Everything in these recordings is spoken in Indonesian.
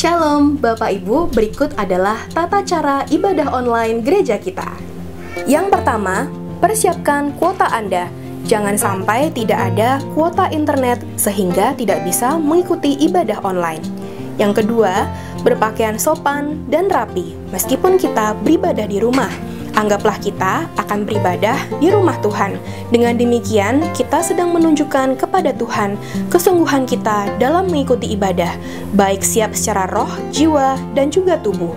Shalom Bapak Ibu, berikut adalah tata cara ibadah online gereja kita. Yang pertama, persiapkan kuota Anda. Jangan sampai tidak ada kuota internet sehingga tidak bisa mengikuti ibadah online. Yang kedua, berpakaian sopan dan rapi meskipun kita beribadah di rumah. Anggaplah kita akan beribadah di rumah Tuhan. Dengan demikian, kita sedang menunjukkan kepada Tuhan kesungguhan kita dalam mengikuti ibadah, baik siap secara roh, jiwa, dan juga tubuh.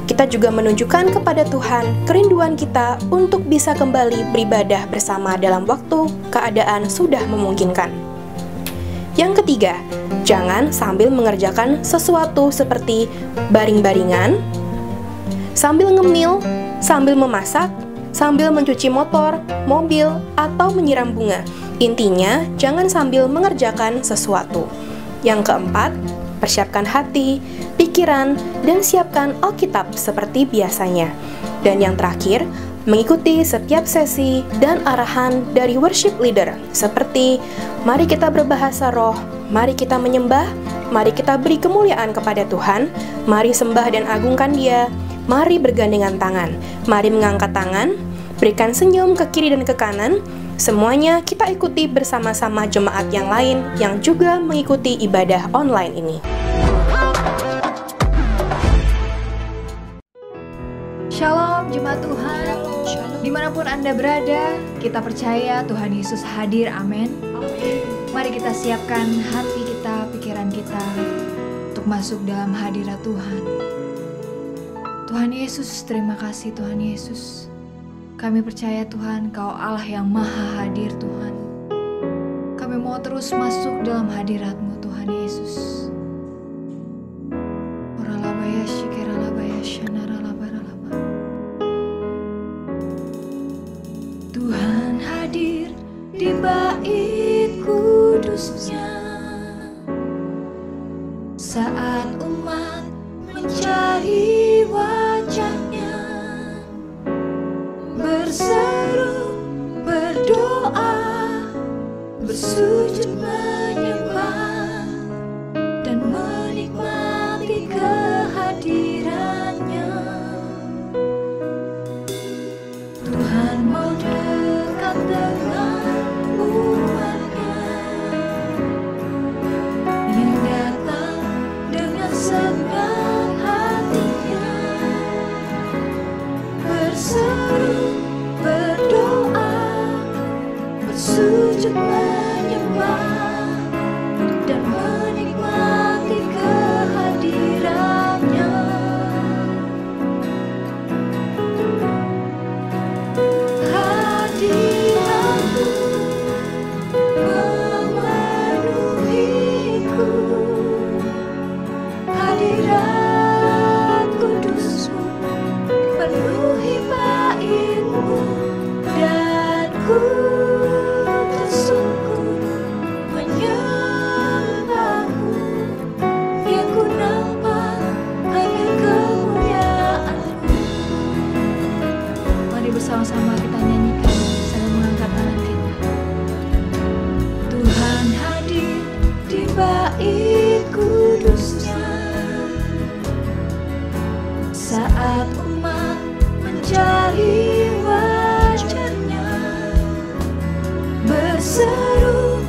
Kita juga menunjukkan kepada Tuhan kerinduan kita untuk bisa kembali beribadah bersama dalam waktu keadaan sudah memungkinkan. Yang ketiga, jangan sambil mengerjakan sesuatu seperti baring-baringan, sambil ngemil, sambil memasak, sambil mencuci motor, mobil, atau menyiram bunga. Intinya, jangan sambil mengerjakan sesuatu. Yang keempat, persiapkan hati, pikiran, dan siapkan Alkitab seperti biasanya. Dan yang terakhir, mengikuti setiap sesi dan arahan dari worship leader, seperti mari kita berbahasa roh, mari kita menyembah, mari kita beri kemuliaan kepada Tuhan, mari sembah dan agungkan Dia, mari bergandengan tangan, mari mengangkat tangan, berikan senyum ke kiri dan ke kanan. Semuanya kita ikuti bersama-sama jemaat yang lain yang juga mengikuti ibadah online ini. Shalom jemaat Tuhan, dimanapun Anda berada, kita percaya Tuhan Yesus hadir, amin. Mari kita siapkan hati kita, pikiran kita untuk masuk dalam hadirat Tuhan. Tuhan Yesus, terima kasih Tuhan Yesus. Kami percaya Tuhan, Kau Allah yang maha hadir Tuhan. Kami mau terus masuk dalam hadirat-Mu Tuhan Yesus. Tuhan hadir di bait kudus-Nya saat umat mencari wajah-Nya, berseru, berdoa, bersujud menyembah, dan menikmati kehadiran-Nya. Tuhan mau dekat dengan umat-Nya yang datang dengan senang hatinya, berseru, berdoa, bersujud menyembah, dan menikmati kehadiran-Nya. Hadirat-Mu memenuhiku, hadirat kudus-Mu penuhi bait-Mu, dan ku tersungkur menyembah-Mu. Yang ku nampak hanya kemuliaan-Mu. Mari bersama-sama kita nyanyikan sambil mengangkat tangan kita. Tuhan hadir di bait kudus-Nya saat umat mencari wajah-Nya, berseru,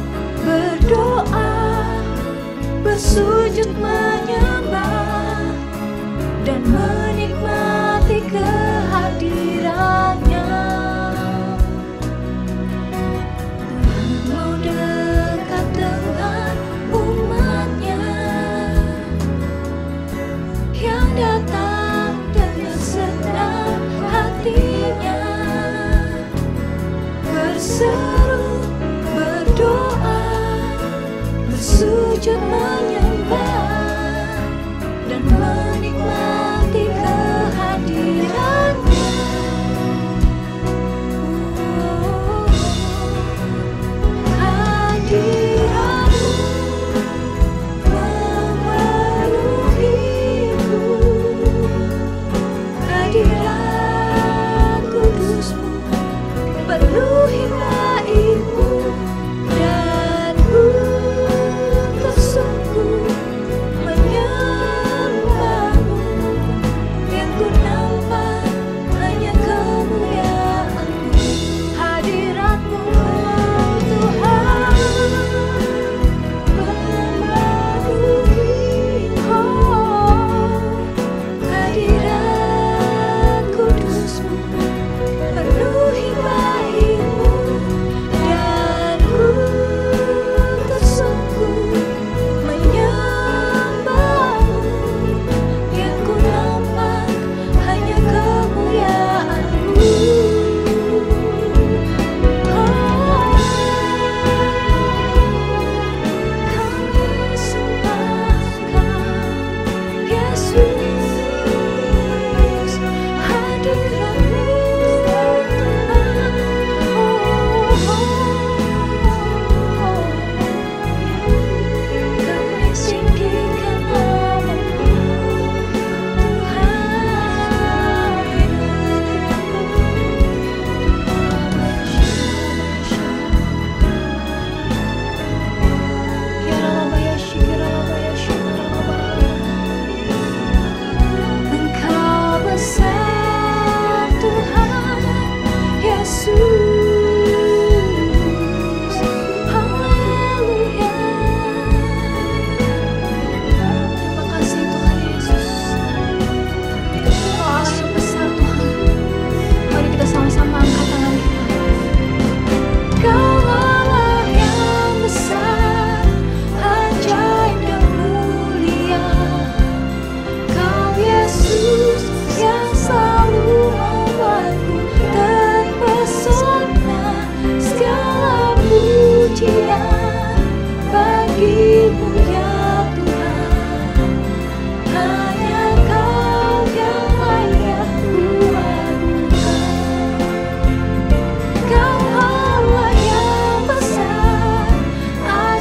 berdoa, bersujud menyembah, dan menikmati kehadiran-Nya. Tuhan mau dekat dengan umat-Nya yang datang dengan senang hatinya, berseru, berdoa, bersujud menyembah,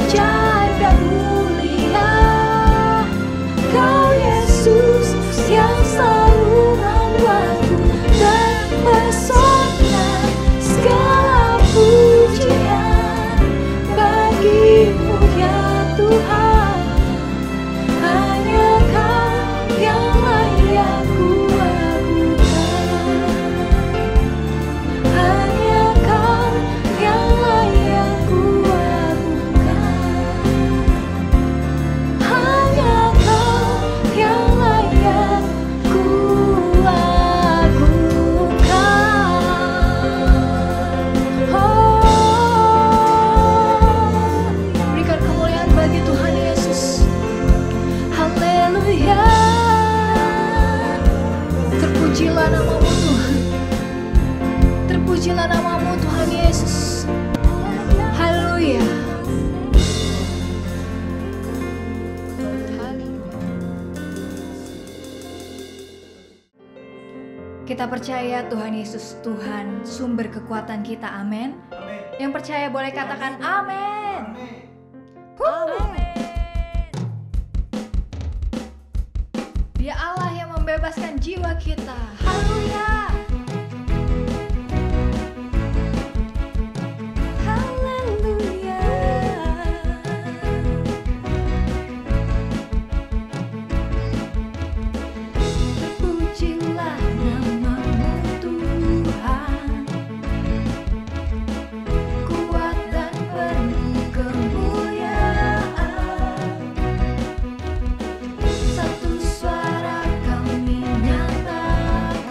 ajaib dan mulia. Kau Yesus yang selalu membuatku terpesona. Segala pujian bagimu ya Tuhan. Hanya Kau yang layak ku agungkan. Hanya Kau yang layak ku agungkan. Hanya Kau yang layak ku agungkan. Oh, berikan kemuliaan bagi Tuhan Yesus. Haleluya. Terpujilah namamu Tuhan. Terpujilah namamu Tuhan Yesus. Haleluya. Kita percaya Tuhan Yesus Tuhan sumber kekuatan kita. Amin. Yang percaya boleh katakan amin. Dia Allah yang membebaskan jiwa kita. Haleluya. Haleluya. Terpujilah namamu Tuhan. Kuat dan penuh kemuliaan. Satu suara kami nyatakan.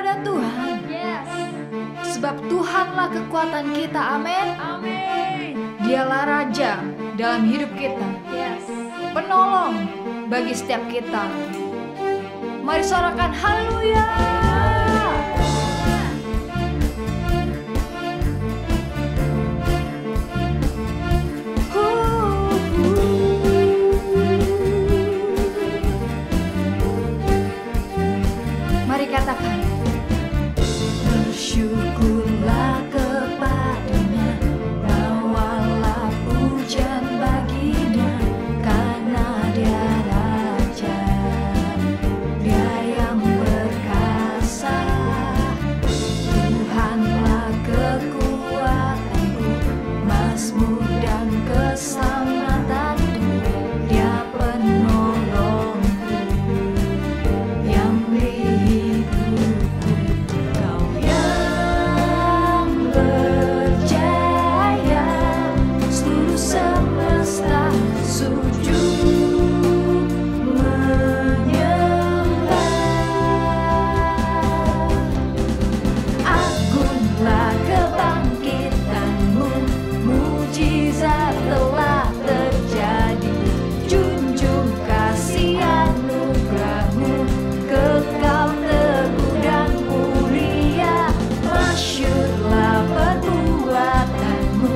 kepada Tuhan. Sebab Tuhanlah kekuatan kita. Amin. Dialah Raja dalam hidup kita. Penolong bagi setiap kita. Mari sorakan haleluya. Mari katakan, bersyukurlah kepadanya, bawalah pujian baginya, karena dia Raja, dia yang berkasa. Tuhanlah kekuatanku, mazmur dan keselamatanku, dia penolongku yang beri hidupku. Kau yang berjaya, seluruh semesta sujud menyembah. Agunglah kebangkitanmu, mujizat telah terjadi. Junjung kasih anugerahmu, kekal teguh dan mulia. Masyurlah perbuatanmu,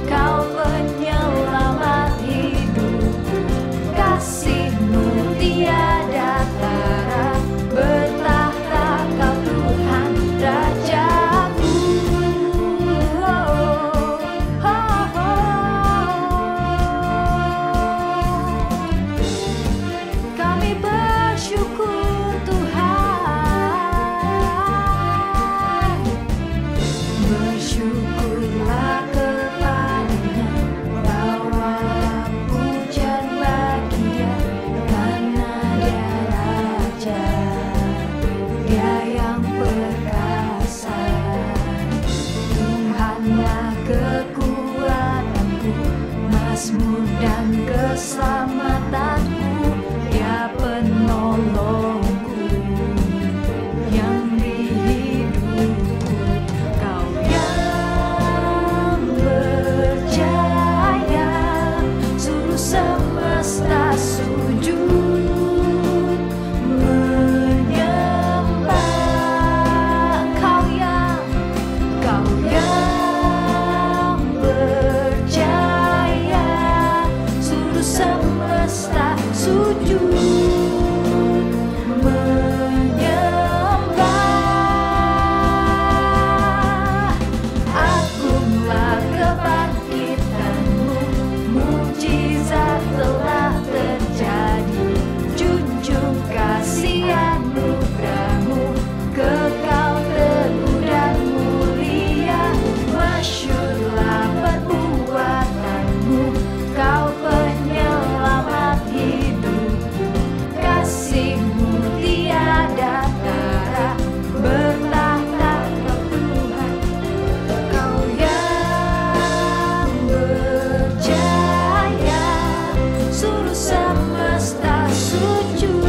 kau penyelamat hidupku. Kasih-Mu tiada tara, bertahta Kau Tuhan Rajaku. Kami bersyukur Tuhan. Bersyukurlah kepadanya, bawalah pujian bagi Dia, karena Dia Raja, Dia yang perkasa. Tuhanlah kekuatanku, mazmur dan keselamatanku, Dia penolongku yang beri hidupku. Kau yang berjaya, seluruh semesta sujud menyembah. Kau yang berjaya, seluruh semesta sujud menyembah. Agunglah kebangkitanmu, mujizat telah terjadi. Junjung kasih anugerahmu, kekal teguh dan mulia. Masyurlah perbuatanmu, kau penyelamat hidupku. Kasih-Mu tiada tara, bertahta Kau Tuhan. Kau yang berjaya, seluruh semesta sujud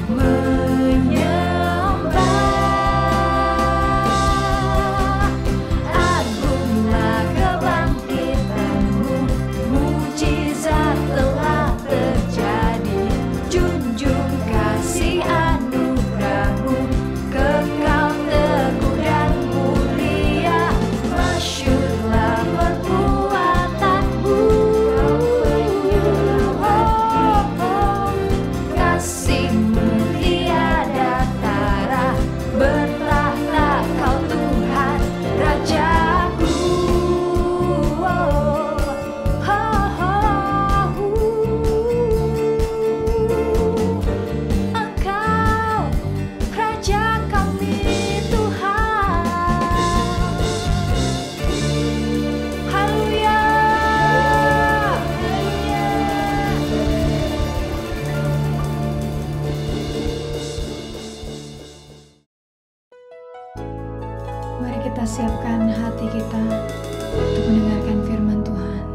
menyembah. Agunglah kebangkitanmu, mujizat telah terjadi. Junjung kasih anugerahmu, kekal teguh dan mulia. Masyurlah perbuatanmu, kasih-Mu tiada tara, bertahta Kau Tuhan Rajaku. Engkau Raja kami Tuhan. Haleluya. Mari kita siapkan hati kita untuk mendengarkan firman Tuhan.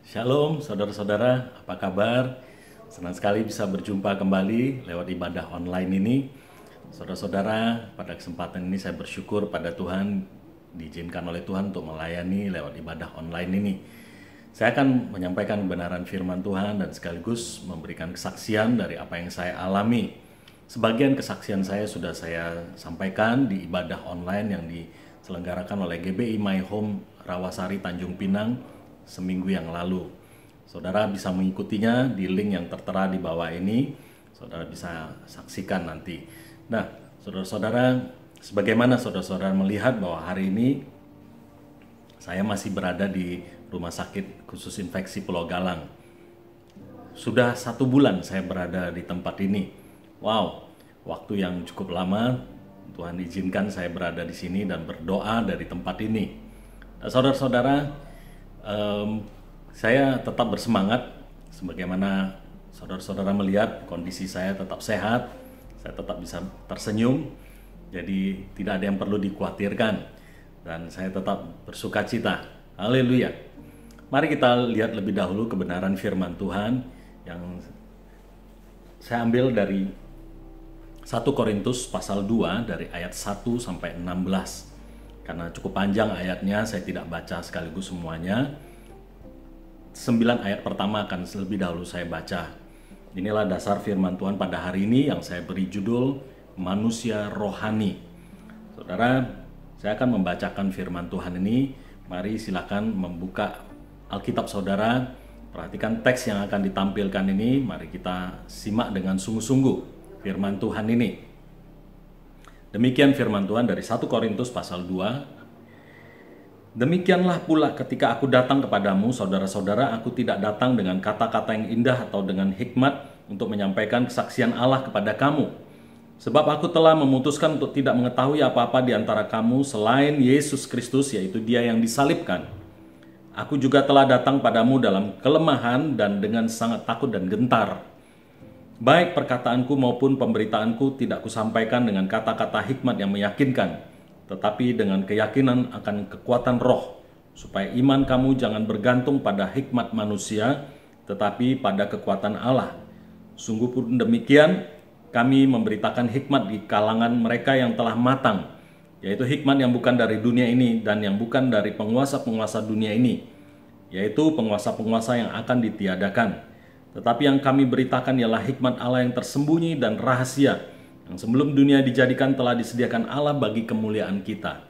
Shalom saudara-saudara, apa kabar? Senang sekali bisa berjumpa kembali lewat ibadah online ini. Saudara-saudara, pada kesempatan ini saya bersyukur pada Tuhan, diizinkan oleh Tuhan untuk melayani lewat ibadah online ini. Saya akan menyampaikan kebenaran firman Tuhan dan sekaligus memberikan kesaksian dari apa yang saya alami. Sebagian kesaksian saya sudah saya sampaikan di ibadah online yang diselenggarakan oleh GBI My Home Rawasari Tanjung Pinang seminggu yang lalu. Saudara bisa mengikutinya di link yang tertera di bawah ini. Saudara bisa saksikan nanti. Nah, saudara-saudara, sebagaimana saudara-saudara melihat bahwa hari ini saya masih berada di Rumah Sakit Khusus Infeksi Pulau Galang. Sudah 1 bulan saya berada di tempat ini. Wow, waktu yang cukup lama. Tuhan izinkan saya berada di sini dan berdoa dari tempat ini. Nah, saudara-saudara, saya tetap bersemangat, sebagaimana saudara-saudara melihat kondisi saya tetap sehat, saya tetap bisa tersenyum, jadi tidak ada yang perlu dikhawatirkan, dan saya tetap bersukacita. Haleluya. Mari kita lihat lebih dahulu kebenaran firman Tuhan yang saya ambil dari 1 Korintus pasal 2 dari ayat 1 sampai 16. Karena cukup panjang ayatnya, saya tidak baca sekaligus semuanya. 9 ayat pertama akan lebih dahulu saya baca. Inilah dasar firman Tuhan pada hari ini yang saya beri judul Manusia Rohani. Saudara, saya akan membacakan firman Tuhan ini. Mari silakan membuka Alkitab saudara. Perhatikan teks yang akan ditampilkan ini. Mari kita simak dengan sungguh-sungguh firman Tuhan ini. Demikian firman Tuhan dari 1 Korintus pasal 2. Demikianlah pula ketika aku datang kepadamu, saudara-saudara, aku tidak datang dengan kata-kata yang indah atau dengan hikmat untuk menyampaikan kesaksian Allah kepada kamu. Sebab aku telah memutuskan untuk tidak mengetahui apa-apa di antara kamu selain Yesus Kristus, yaitu Dia yang disalibkan. Aku juga telah datang padamu dalam kelemahan dan dengan sangat takut dan gentar. Baik perkataanku maupun pemberitaanku tidak kusampaikan dengan kata-kata hikmat yang meyakinkan, tetapi dengan keyakinan akan kekuatan roh, supaya iman kamu jangan bergantung pada hikmat manusia, tetapi pada kekuatan Allah. Sungguh pun demikian, kami memberitakan hikmat di kalangan mereka yang telah matang, yaitu hikmat yang bukan dari dunia ini dan yang bukan dari penguasa-penguasa dunia ini, yaitu penguasa-penguasa yang akan ditiadakan. Tetapi yang kami beritakan ialah hikmat Allah yang tersembunyi dan rahasia, yang sebelum dunia dijadikan telah disediakan Allah bagi kemuliaan kita.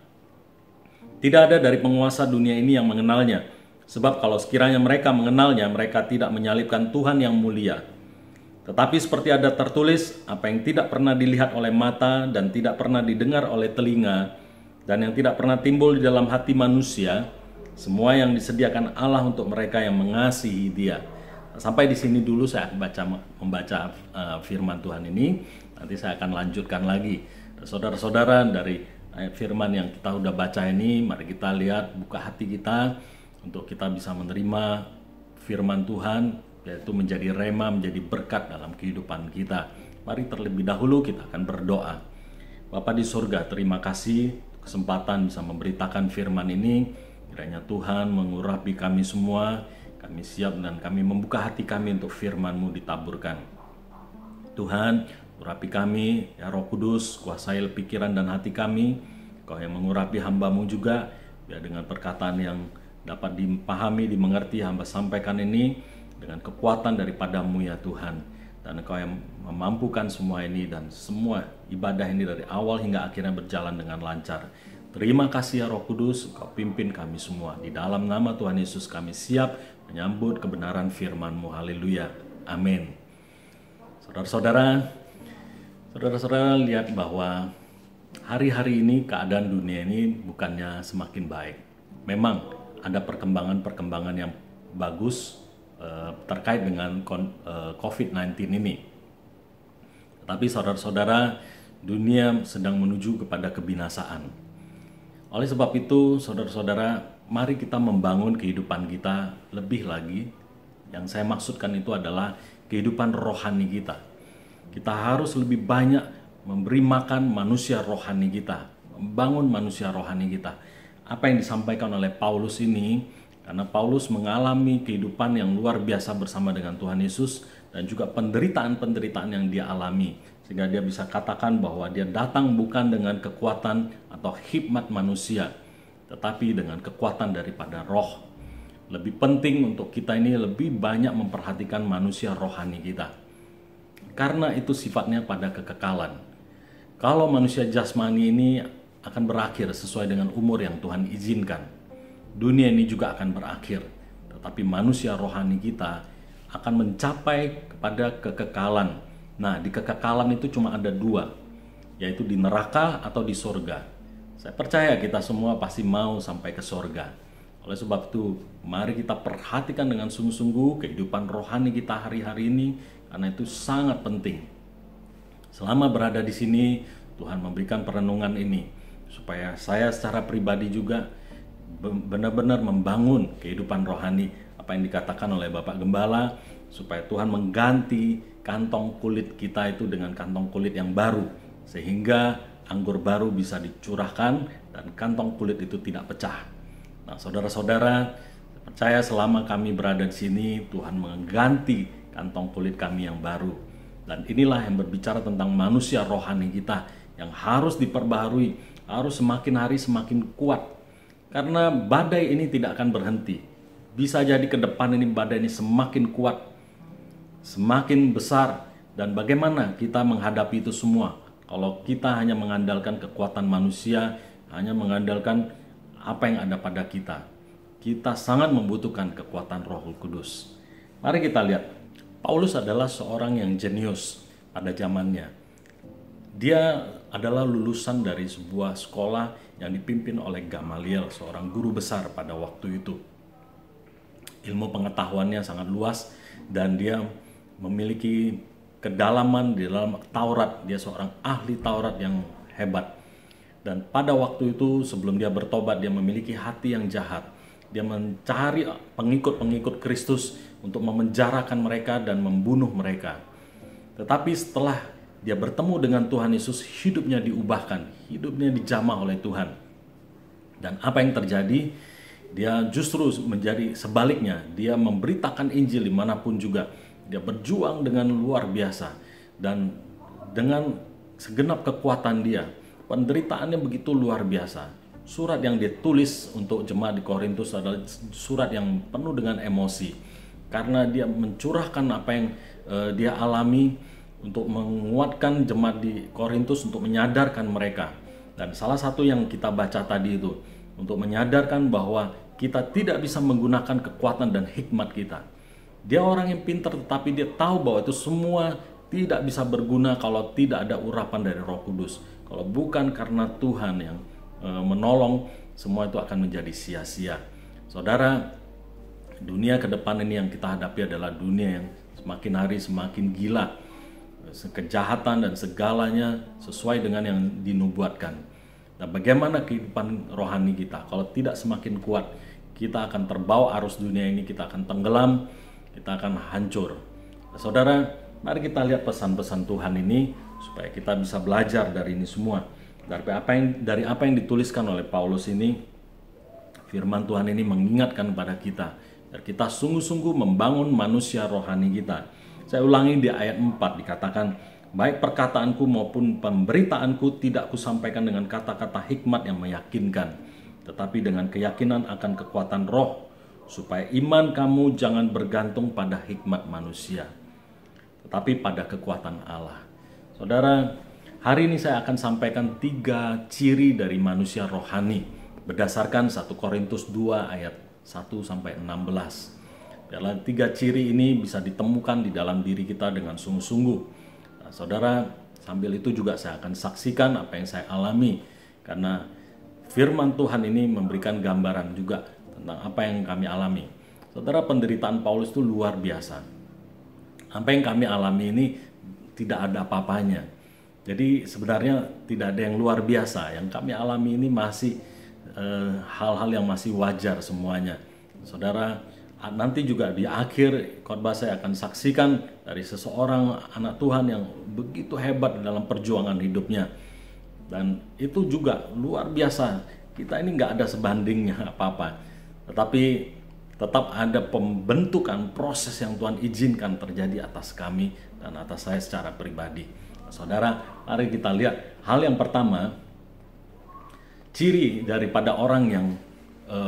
Tidak ada dari penguasa dunia ini yang mengenalnya, sebab kalau sekiranya mereka mengenalnya, mereka tidak menyalibkan Tuhan yang mulia. Tetapi seperti ada tertulis, apa yang tidak pernah dilihat oleh mata dan tidak pernah didengar oleh telinga, dan yang tidak pernah timbul di dalam hati manusia, semua yang disediakan Allah untuk mereka yang mengasihi Dia. Sampai di sini dulu saya membaca firman Tuhan ini. Nanti saya akan lanjutkan lagi. Saudara-saudara, dari ayat firman yang kita udah baca ini, mari kita lihat, buka hati kita untuk kita bisa menerima firman Tuhan, yaitu menjadi rema, menjadi berkat dalam kehidupan kita. Mari terlebih dahulu kita akan berdoa. Bapa di surga, terima kasih kesempatan bisa memberitakan firman ini. Kiranya Tuhan mengurapi kami semua. Kami siap dan kami membuka hati kami untuk firman-Mu ditaburkan. Tuhan, urapi kami, ya Roh Kudus, kuasai pikiran dan hati kami. Kau yang mengurapi hamba-Mu juga, biar dengan perkataan yang dapat dipahami, dimengerti, hamba sampaikan ini dengan kekuatan daripada-Mu ya Tuhan. Dan Kau yang memampukan semua ini dan semua ibadah ini dari awal hingga akhirnya berjalan dengan lancar. Terima kasih ya Roh Kudus, Kau pimpin kami semua. Di dalam nama Tuhan Yesus kami siap menyambut kebenaran firman-Mu. Haleluya. Amin. Saudara-saudara lihat bahwa hari-hari ini keadaan dunia ini bukannya semakin baik. Memang ada perkembangan-perkembangan yang bagus terkait dengan COVID-19 ini. Tetapi saudara-saudara, dunia sedang menuju kepada kebinasaan. Oleh sebab itu, saudara-saudara, mari kita membangun kehidupan kita lebih lagi. Yang saya maksudkan itu adalah kehidupan rohani kita. Kita harus lebih banyak memberi makan manusia rohani kita, membangun manusia rohani kita. Apa yang disampaikan oleh Paulus ini Karena Paulus mengalami kehidupan yang luar biasa bersama dengan Tuhan Yesus dan juga penderitaan-penderitaan yang dia alami. Sehingga dia bisa katakan bahwa dia datang bukan dengan kekuatan atau hikmat manusia, tetapi dengan kekuatan daripada roh. Lebih penting untuk kita ini lebih banyak memperhatikan manusia rohani kita. Karena itu sifatnya pada kekekalan. Kalau manusia jasmani ini akan berakhir sesuai dengan umur yang Tuhan izinkan. Dunia ini juga akan berakhir, tetapi manusia rohani kita akan mencapai kepada kekekalan. Nah, di kekekalan itu cuma ada dua, yaitu di neraka atau di sorga. Saya percaya kita semua pasti mau sampai ke sorga. Oleh sebab itu, mari kita perhatikan dengan sungguh-sungguh kehidupan rohani kita hari-hari ini, karena itu sangat penting. Selama berada di sini, Tuhan memberikan perenungan ini, supaya saya secara pribadi juga benar-benar membangun kehidupan rohani apa yang dikatakan oleh Bapak Gembala, supaya Tuhan mengganti kantong kulit kita itu dengan kantong kulit yang baru, sehingga anggur baru bisa dicurahkan dan kantong kulit itu tidak pecah. Nah, saudara-saudara, percaya selama kami berada di sini, Tuhan mengganti kantong kulit kami yang baru. Dan inilah yang berbicara tentang manusia rohani kita yang harus diperbaharui, harus semakin hari semakin kuat. Karena badai ini tidak akan berhenti. Bisa jadi ke depan ini badai ini semakin kuat, semakin besar. Dan bagaimana kita menghadapi itu semua? Kalau kita hanya mengandalkan kekuatan manusia, hanya mengandalkan apa yang ada pada kita, kita sangat membutuhkan kekuatan Roh Kudus. Mari kita lihat, Paulus adalah seorang yang jenius pada zamannya. Dia adalah lulusan dari sebuah sekolah yang dipimpin oleh Gamaliel, seorang guru besar pada waktu itu. Ilmu pengetahuannya sangat luas dan dia memiliki kedalaman di dalam Taurat. Dia seorang ahli Taurat yang hebat. Dan pada waktu itu sebelum dia bertobat, dia memiliki hati yang jahat. Dia mencari pengikut-pengikut Kristus untuk memenjarakan mereka dan membunuh mereka. Tetapi setelah dia bertemu dengan Tuhan Yesus, hidupnya diubahkan, hidupnya dijamah oleh Tuhan. Dan apa yang terjadi? Dia justru menjadi sebaliknya. Dia memberitakan Injil dimanapun juga. Dia berjuang dengan luar biasa. Dan dengan segenap kekuatan dia, penderitaannya begitu luar biasa. Surat yang dia tulis untuk jemaat di Korintus adalah surat yang penuh dengan emosi. Karena dia mencurahkan apa yang dia alami, untuk menguatkan jemaat di Korintus, untuk menyadarkan mereka. Dan salah satu yang kita baca tadi itu, untuk menyadarkan bahwa kita tidak bisa menggunakan kekuatan dan hikmat kita. Dia orang yang pintar, tetapi dia tahu bahwa itu semua tidak bisa berguna kalau tidak ada urapan dari Roh Kudus. Kalau bukan karena Tuhan yang menolong, semua itu akan menjadi sia-sia. Saudara, dunia ke depan ini yang kita hadapi adalah dunia yang semakin hari semakin gila. Kejahatan dan segalanya sesuai dengan yang dinubuatkan. Nah, bagaimana kehidupan rohani kita? Kalau tidak semakin kuat, kita akan terbawa arus dunia ini, kita akan tenggelam, kita akan hancur. Nah, saudara, mari kita lihat pesan-pesan Tuhan ini supaya kita bisa belajar dari ini semua. Dari apa yang dituliskan oleh Paulus ini, firman Tuhan ini mengingatkan kepada kita agar kita sungguh-sungguh membangun manusia rohani kita. Saya ulangi di ayat 4 dikatakan, baik perkataanku maupun pemberitaanku tidak kusampaikan dengan kata-kata hikmat yang meyakinkan, tetapi dengan keyakinan akan kekuatan roh, supaya iman kamu jangan bergantung pada hikmat manusia, tetapi pada kekuatan Allah. Saudara, hari ini saya akan sampaikan 3 ciri dari manusia rohani berdasarkan 1 Korintus 2 ayat 1-16. Dalam 3 ciri ini bisa ditemukan di dalam diri kita dengan sungguh-sungguh. Nah, saudara, sambil itu juga saya akan saksikan apa yang saya alami, karena firman Tuhan ini memberikan gambaran juga tentang apa yang kami alami. Saudara, penderitaan Paulus itu luar biasa. Apa yang kami alami ini tidak ada apa-apanya. Jadi sebenarnya tidak ada yang luar biasa. Yang kami alami ini masih hal-hal yang masih wajar semuanya. Saudara, nanti juga di akhir khotbah saya akan saksikan dari seseorang anak Tuhan yang begitu hebat dalam perjuangan hidupnya. Dan itu juga luar biasa. Kita ini nggak ada sebandingnya apa-apa. Tetapi Tetap ada pembentukan proses yang Tuhan izinkan terjadi atas kami dan atas saya secara pribadi. Saudara, mari kita lihat hal yang pertama, ciri daripada orang yang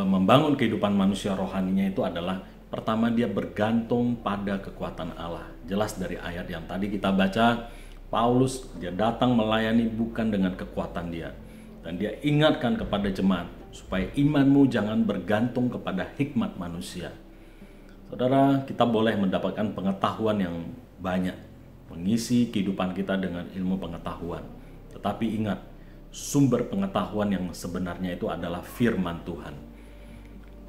membangun kehidupan manusia rohaninya itu adalah pertama, dia bergantung pada kekuatan Allah. Jelas dari ayat yang tadi kita baca, Paulus dia datang melayani bukan dengan kekuatan dia, dan dia ingatkan kepada jemaat supaya imanmu jangan bergantung kepada hikmat manusia. Saudara, kita boleh mendapatkan pengetahuan yang banyak, mengisi kehidupan kita dengan ilmu pengetahuan. Tetapi ingat, sumber pengetahuan yang sebenarnya itu adalah firman Tuhan.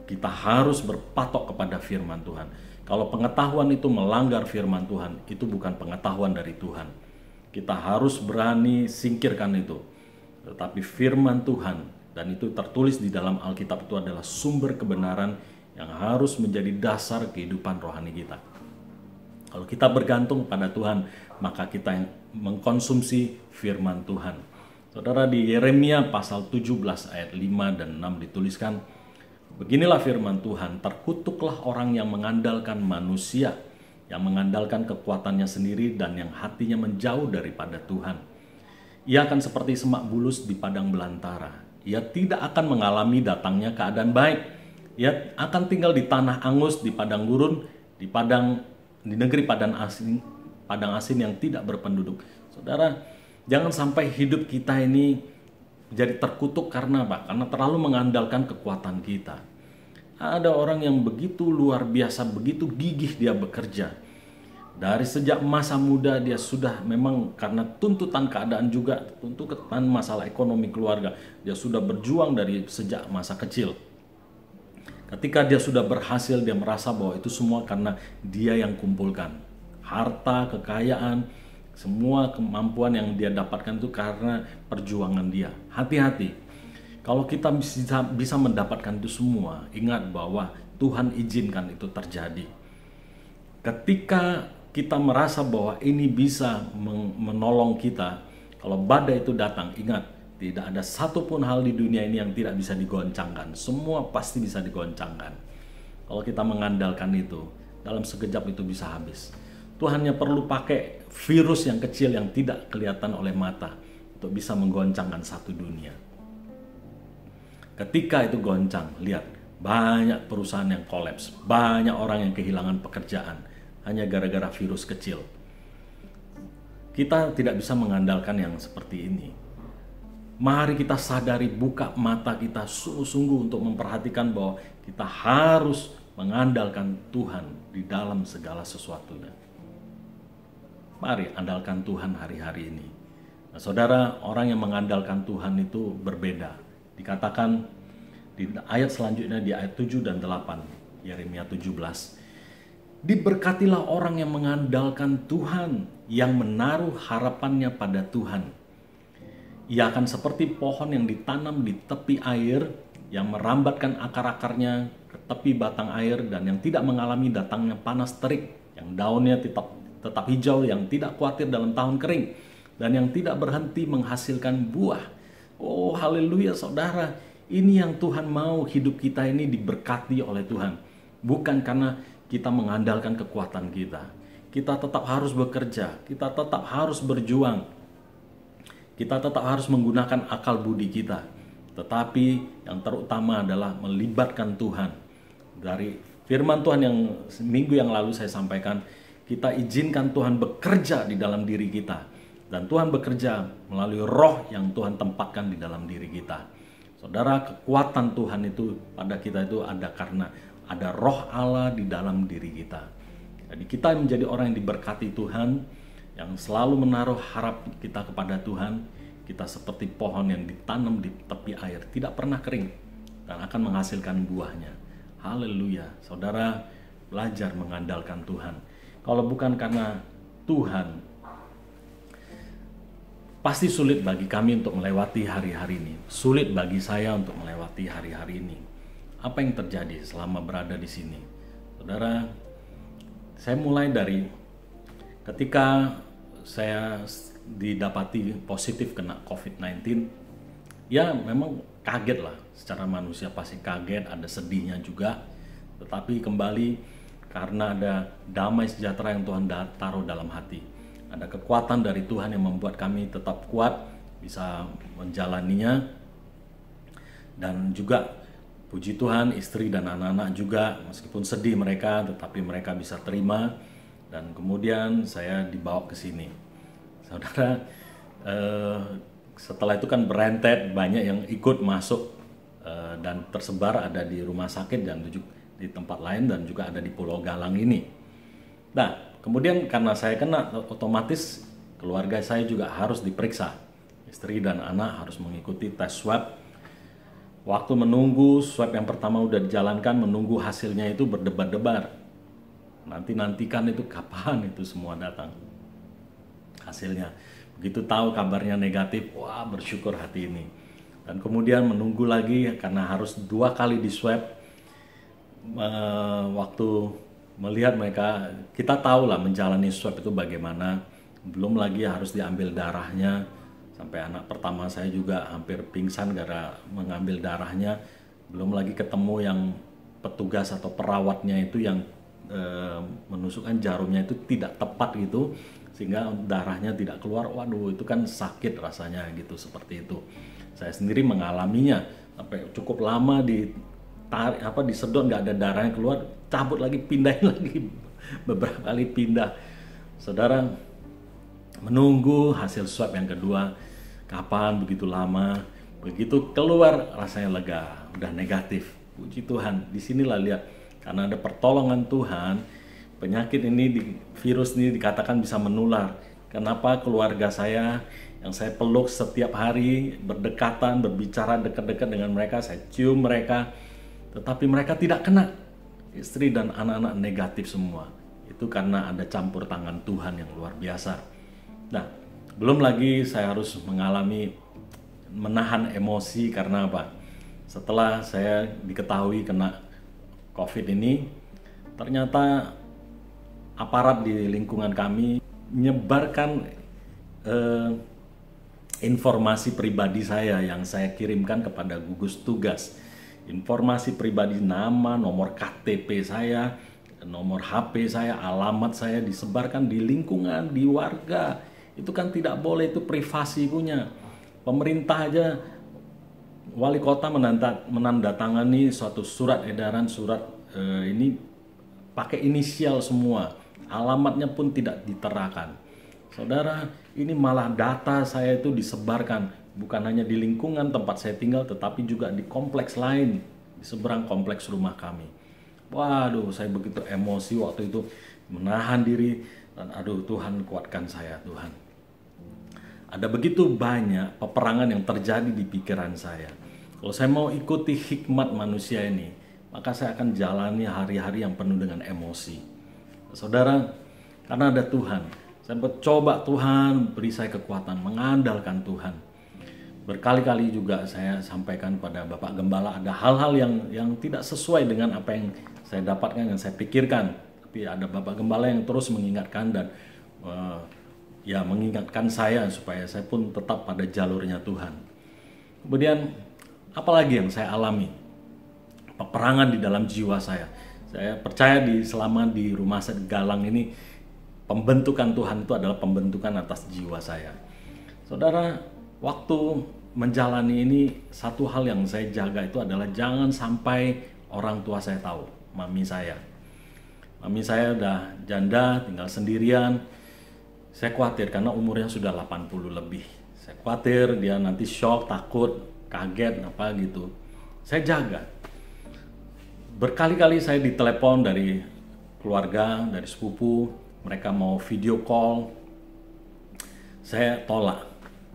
Kita harus berpatok kepada firman Tuhan. Kalau pengetahuan itu melanggar firman Tuhan, itu bukan pengetahuan dari Tuhan. Kita harus berani singkirkan itu. Tetapi firman Tuhan, dan itu tertulis di dalam Alkitab, itu adalah sumber kebenaran yang harus menjadi dasar kehidupan rohani kita. Kalau kita bergantung pada Tuhan, maka kita yang mengkonsumsi firman Tuhan. Saudara, di Yeremia pasal 17 ayat 5 dan 6 dituliskan, beginilah firman Tuhan, terkutuklah orang yang mengandalkan manusia, yang mengandalkan kekuatannya sendiri dan yang hatinya menjauh daripada Tuhan. Ia akan seperti semak bulus di padang belantara. Ia tidak akan mengalami datangnya keadaan baik. Ia akan tinggal di tanah angus, di padang gurun, di negeri padang asin yang tidak berpenduduk. Saudara, jangan sampai hidup kita ini jadi terkutuk karena apa? Karena terlalu mengandalkan kekuatan kita. Ada orang yang begitu luar biasa, begitu gigih dia bekerja. Dari sejak masa muda dia sudah, memang karena tuntutan keadaan juga, tuntutan masalah ekonomi keluarga, dia sudah berjuang dari sejak masa kecil. Ketika dia sudah berhasil, dia merasa bahwa itu semua karena dia yang kumpulkan. Harta, kekayaan, semua kemampuan yang dia dapatkan itu karena perjuangan dia. Hati-hati. Kalau kita bisa mendapatkan itu semua, ingat bahwa Tuhan izinkan itu terjadi. Ketika kita merasa bahwa ini bisa menolong kita, kalau badai itu datang, ingat, tidak ada satupun hal di dunia ini yang tidak bisa digoncangkan. Semua pasti bisa digoncangkan. Kalau kita mengandalkan itu, dalam sekejap itu bisa habis. Tuhan hanya perlu pakai virus yang kecil yang tidak kelihatan oleh mata untuk bisa menggoncangkan satu dunia. Ketika itu goncang, lihat, banyak perusahaan yang kolaps, banyak orang yang kehilangan pekerjaan hanya gara-gara virus kecil. Kita tidak bisa mengandalkan yang seperti ini. Mari kita sadari, buka mata kita sungguh-sungguh untuk memperhatikan bahwa kita harus mengandalkan Tuhan di dalam segala sesuatunya. Mari andalkan Tuhan hari-hari ini. Nah, saudara, orang yang mengandalkan Tuhan itu berbeda. Dikatakan di ayat selanjutnya, di ayat 7 dan 8, Yeremia 17. Diberkatilah orang yang mengandalkan Tuhan, yang menaruh harapannya pada Tuhan. Ia akan seperti pohon yang ditanam di tepi air, yang merambatkan akar-akarnya ke tepi batang air, dan yang tidak mengalami datangnya panas terik, yang daunnya tetap hijau, yang tidak khawatir dalam tahun kering, dan yang tidak berhenti menghasilkan buah. Oh, haleluya saudara, ini yang Tuhan mau, hidup kita ini diberkati oleh Tuhan. Bukan karena kita mengandalkan kekuatan kita. Kita tetap harus bekerja, kita tetap harus berjuang. Kita tetap harus menggunakan akal budi kita. Tetapi yang terutama adalah melibatkan Tuhan. Dari firman Tuhan yang minggu yang lalu saya sampaikan, kita izinkan Tuhan bekerja di dalam diri kita. Dan Tuhan bekerja melalui roh yang Tuhan tempatkan di dalam diri kita. Saudara, kekuatan Tuhan itu pada kita itu ada karena ada roh Allah di dalam diri kita. Jadi kita menjadi orang yang diberkati Tuhan, yang selalu menaruh harap kita kepada Tuhan. Kita seperti pohon yang ditanam di tepi air, tidak pernah kering, dan akan menghasilkan buahnya. Haleluya. Saudara, belajar mengandalkan Tuhan. Kalau bukan karena Tuhan, pasti sulit bagi kami untuk melewati hari-hari ini. Sulit bagi saya untuk melewati hari-hari ini. Apa yang terjadi selama berada di sini? Saudara, saya mulai dari ketika saya didapati positif kena COVID-19, ya memang kaget lah, secara manusia pasti kaget, ada sedihnya juga. tetapi kembali karena ada damai sejahtera yang Tuhan taruh dalam hati. Ada kekuatan dari Tuhan yang membuat kami tetap kuat, bisa menjalaninya. Dan juga puji Tuhan, istri dan anak-anak juga, meskipun sedih mereka, tetapi mereka bisa terima. Dan kemudian saya dibawa ke sini. Saudara, setelah itu kan berentet, banyak yang ikut masuk dan tersebar, ada di rumah sakit dan di tempat lain, dan juga ada di Pulau Galang ini. Nah, kemudian karena saya kena, otomatis keluarga saya juga harus diperiksa. Istri dan anak harus mengikuti tes swab. Waktu menunggu swab yang pertama udah dijalankan, menunggu hasilnya itu berdebar-debar. Nantikan itu kapan itu semua datang hasilnya. Begitu tahu kabarnya negatif, wah bersyukur hati ini. Dan kemudian menunggu lagi karena harus 2 kali di swab. Waktu melihat mereka, kita tahu lah menjalani swab itu bagaimana. Belum lagi harus diambil darahnya. Sampai anak pertama saya juga hampir pingsan gara mengambil darahnya. Belum lagi ketemu yang petugas atau perawatnya itu yang menusukkan jarumnya itu tidak tepat gitu, sehingga darahnya tidak keluar. Waduh, itu kan sakit rasanya gitu, seperti itu. Saya sendiri mengalaminya sampai cukup lama ditarik disedot, nggak ada darahnya keluar, cabut lagi, pindahin lagi, beberapa kali pindah. Saudara, menunggu hasil swab yang kedua, kapan, begitu lama, begitu keluar rasanya lega, udah negatif. Puji Tuhan, disinilah lihat, karena ada pertolongan Tuhan, penyakit ini, virus ini dikatakan bisa menular. Kenapa keluarga saya yang saya peluk setiap hari, berdekatan, berbicara dekat-dekat dengan mereka, saya cium mereka, tetapi mereka tidak kena. Istri dan anak-anak negatif semua. Itu karena ada campur tangan Tuhan yang luar biasa. Nah, belum lagi saya harus mengalami menahan emosi karena apa? Setelah saya diketahui kena COVID ini, ternyata aparat di lingkungan kami menyebarkan informasi pribadi saya yang saya kirimkan kepada gugus tugas. Informasi pribadi, nama, nomor KTP saya, nomor HP saya, alamat saya disebarkan di lingkungan, di warga. Itu kan tidak boleh, itu privasi punya. Pemerintah aja, wali kota menandatangani suatu surat edaran, ini pakai inisial semua, alamatnya pun tidak diterakan. Saudara, ini malah data saya itu disebarkan, bukan hanya di lingkungan tempat saya tinggal, tetapi juga di kompleks lain, di seberang kompleks rumah kami. Waduh, saya begitu emosi waktu itu, menahan diri, dan aduh Tuhan kuatkan saya, Tuhan. Ada begitu banyak peperangan yang terjadi di pikiran saya. Kalau saya mau ikuti hikmat manusia ini, maka saya akan jalani hari-hari yang penuh dengan emosi. Saudara, karena ada Tuhan, saya mencoba Tuhan beri saya kekuatan, mengandalkan Tuhan. Berkali-kali juga saya sampaikan pada Bapak Gembala, ada hal-hal yang tidak sesuai dengan apa yang saya dapatkan, yang saya pikirkan. Tapi ada Bapak Gembala yang terus mengingatkan dan mengingatkan saya supaya saya pun tetap pada jalurnya Tuhan. Kemudian apalagi yang saya alami? Peperangan di dalam jiwa saya. Saya percaya selama di rumah sakit Galang ini, pembentukan Tuhan itu adalah pembentukan atas jiwa saya. Saudara, waktu menjalani ini, satu hal yang saya jaga itu adalah jangan sampai orang tua saya tahu, mami saya. Mami saya udah janda, tinggal sendirian. Saya khawatir karena umurnya sudah 80 lebih. Saya khawatir dia nanti shock, takut, kaget, apa gitu. Saya jaga. Berkali-kali saya ditelepon dari keluarga, dari sepupu, mereka mau video call. Saya tolak.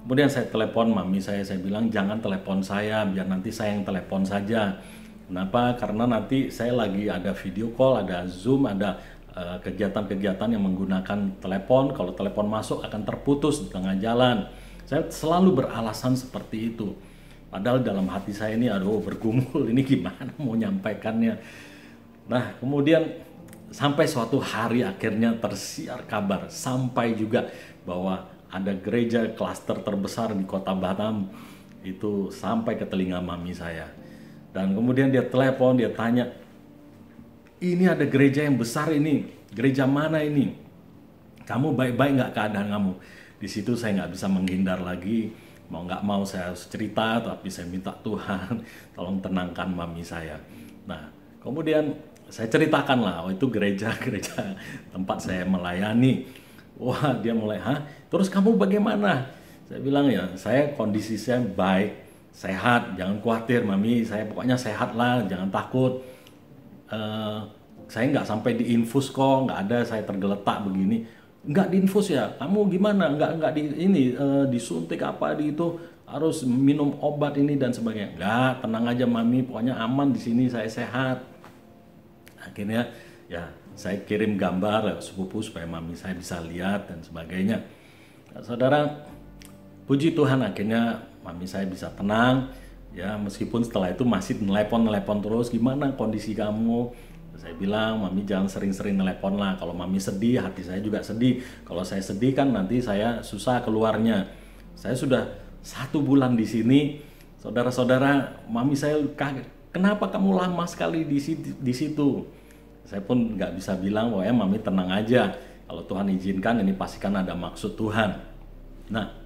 Kemudian saya telepon mami saya bilang jangan telepon saya, biar nanti saya yang telepon saja. Kenapa? Karena nanti saya lagi ada video call, ada Zoom, ada kegiatan-kegiatan yang menggunakan telepon. Kalau telepon masuk akan terputus di tengah jalan. Saya selalu beralasan seperti itu. Padahal dalam hati saya ini bergumul, ini gimana mau nyampaikannya. Nah, kemudian sampai suatu hari akhirnya tersiar kabar, sampai juga bahwa ada gereja klaster terbesar di kota Batam, itu sampai ke telinga mami saya. Dan kemudian dia telepon, dia tanya, ini ada gereja yang besar ini, gereja mana ini? Kamu baik-baik nggak keadaan kamu? Di situ saya nggak bisa menghindar lagi, mau nggak mau saya harus cerita, tapi saya minta Tuhan tolong tenangkan mami saya. Nah, kemudian saya ceritakan lah, oh itu gereja tempat saya melayani. Wah, dia mulai, hah? Terus kamu bagaimana? Saya bilang ya, saya kondisi saya baik, sehat, jangan khawatir mami, saya pokoknya sehat lah, jangan takut. Saya nggak sampai diinfus kok, nggak ada saya tergeletak begini, nggak diinfus ya, kamu gimana, nggak di ini disuntik apa di itu, harus minum obat ini dan sebagainya. Nggak, tenang aja mami, pokoknya aman di sini, saya sehat. Akhirnya ya saya kirim gambar sepupu supaya mami saya bisa lihat dan sebagainya. Nah, saudara, puji Tuhan akhirnya mami saya bisa tenang. Ya, meskipun setelah itu masih nelepon terus, gimana kondisi kamu? Saya bilang, mami jangan sering-sering nelepon lah. Kalau mami sedih, hati saya juga sedih. Kalau saya sedih kan nanti saya susah keluarnya. Saya sudah 1 bulan di sini, saudara-saudara, mami saya kaget. Kenapa kamu lama sekali di situ? Saya pun nggak bisa bilang, wah ya mami tenang aja. Kalau Tuhan izinkan, ini pasti kan ada maksud Tuhan. Nah,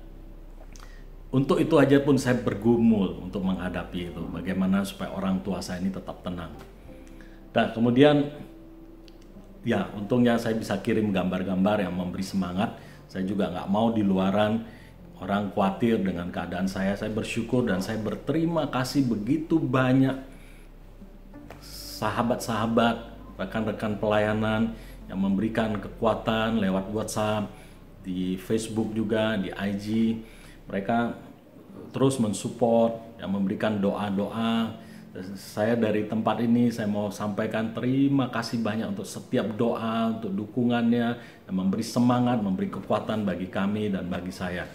untuk itu aja pun saya bergumul untuk menghadapi itu. Bagaimana supaya orang tua saya ini tetap tenang. Nah kemudian ya untungnya saya bisa kirim gambar-gambar yang memberi semangat. Saya juga nggak mau di luaran orang khawatir dengan keadaan saya. Saya bersyukur dan saya berterima kasih begitu banyak sahabat-sahabat, rekan-rekan pelayanan yang memberikan kekuatan lewat WhatsApp, di Facebook juga, di IG. Mereka terus mensupport, yang memberikan doa-doa. Saya dari tempat ini saya mau sampaikan terima kasih banyak untuk setiap doa, untuk dukungannya, yang memberi semangat, memberi kekuatan bagi kami dan bagi saya.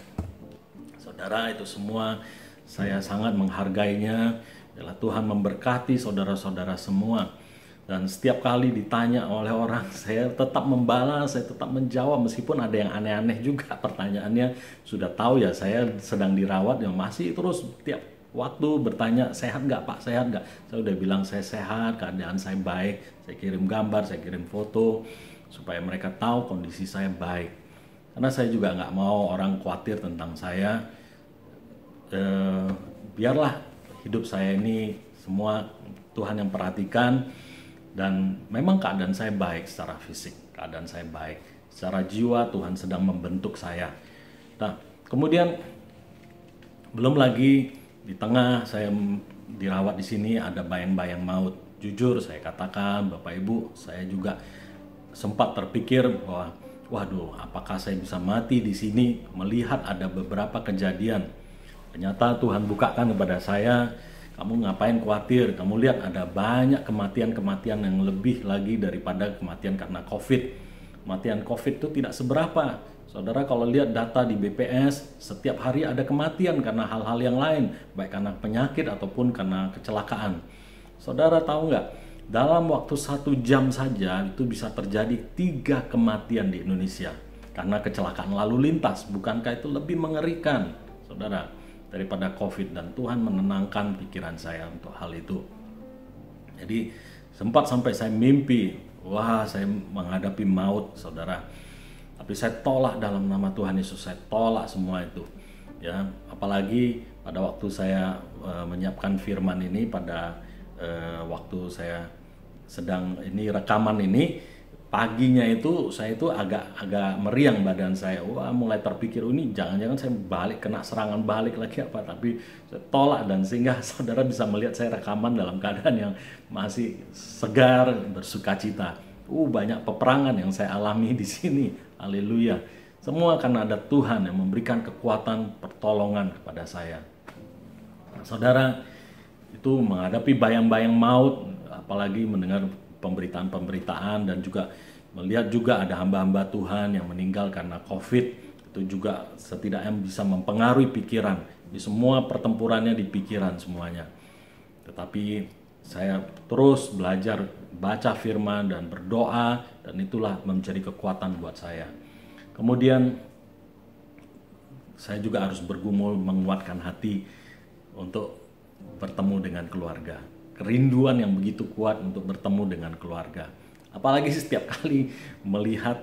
Saudara, itu semua saya sangat menghargainya. Yalah, Tuhan memberkati saudara-saudara semua. Dan setiap kali ditanya oleh orang, saya tetap membalas, saya tetap menjawab meskipun ada yang aneh-aneh juga pertanyaannya. Sudah tahu ya saya sedang dirawat, yang masih terus tiap waktu bertanya, sehat nggak Pak, sehat nggak? Saya udah bilang saya sehat, keadaan saya baik. Saya kirim gambar, saya kirim foto supaya mereka tahu kondisi saya baik. Karena saya juga nggak mau orang khawatir tentang saya. Biarlah hidup saya ini semua Tuhan yang perhatikan. Dan memang keadaan saya baik secara fisik, keadaan saya baik. Secara jiwa Tuhan sedang membentuk saya. Nah, kemudian belum lagi di tengah saya dirawat di sini ada bayang-bayang maut. Jujur saya katakan, Bapak Ibu, saya juga sempat terpikir bahwa waduh, apakah saya bisa mati di sini melihat ada beberapa kejadian. Ternyata Tuhan bukakan kepada saya, kamu ngapain khawatir? Kamu lihat ada banyak kematian-kematian yang lebih lagi daripada kematian karena COVID. Kematian COVID itu tidak seberapa. Saudara kalau lihat data di BPS, setiap hari ada kematian karena hal-hal yang lain. Baik karena penyakit ataupun karena kecelakaan. Saudara tahu nggak? Dalam waktu 1 jam saja itu bisa terjadi 3 kematian di Indonesia. Karena kecelakaan lalu lintas. Bukankah itu lebih mengerikan? Saudara, daripada COVID, dan Tuhan menenangkan pikiran saya untuk hal itu. Jadi sempat sampai saya mimpi, wah saya menghadapi maut, saudara. Tapi saya tolak dalam nama Tuhan Yesus, saya tolak semua itu. Ya, apalagi pada waktu saya menyiapkan firman ini pada waktu saya sedang ini rekaman ini. Paginya itu saya itu agak meriang badan saya. Wah, mulai terpikir ini jangan-jangan saya balik kena serangan balik lagi apa, tapi saya tolak, dan sehingga saudara bisa melihat saya rekaman dalam keadaan yang masih segar, bersukacita. Banyak peperangan yang saya alami di sini. Haleluya. Semua karena ada Tuhan yang memberikan kekuatan pertolongan kepada saya. Nah, saudara, itu menghadapi bayang-bayang maut, apalagi mendengar pemberitaan-pemberitaan dan juga melihat juga ada hamba-hamba Tuhan yang meninggal karena COVID, itu juga setidaknya bisa mempengaruhi pikiran. Di semua pertempurannya di pikiran semuanya. Tetapi saya terus belajar baca firman dan berdoa, dan itulah menjadi kekuatan buat saya. Kemudian saya juga harus bergumul menguatkan hati untuk bertemu dengan keluarga. kerinduan yang begitu kuat untuk bertemu dengan keluarga. Apalagi setiap kali melihat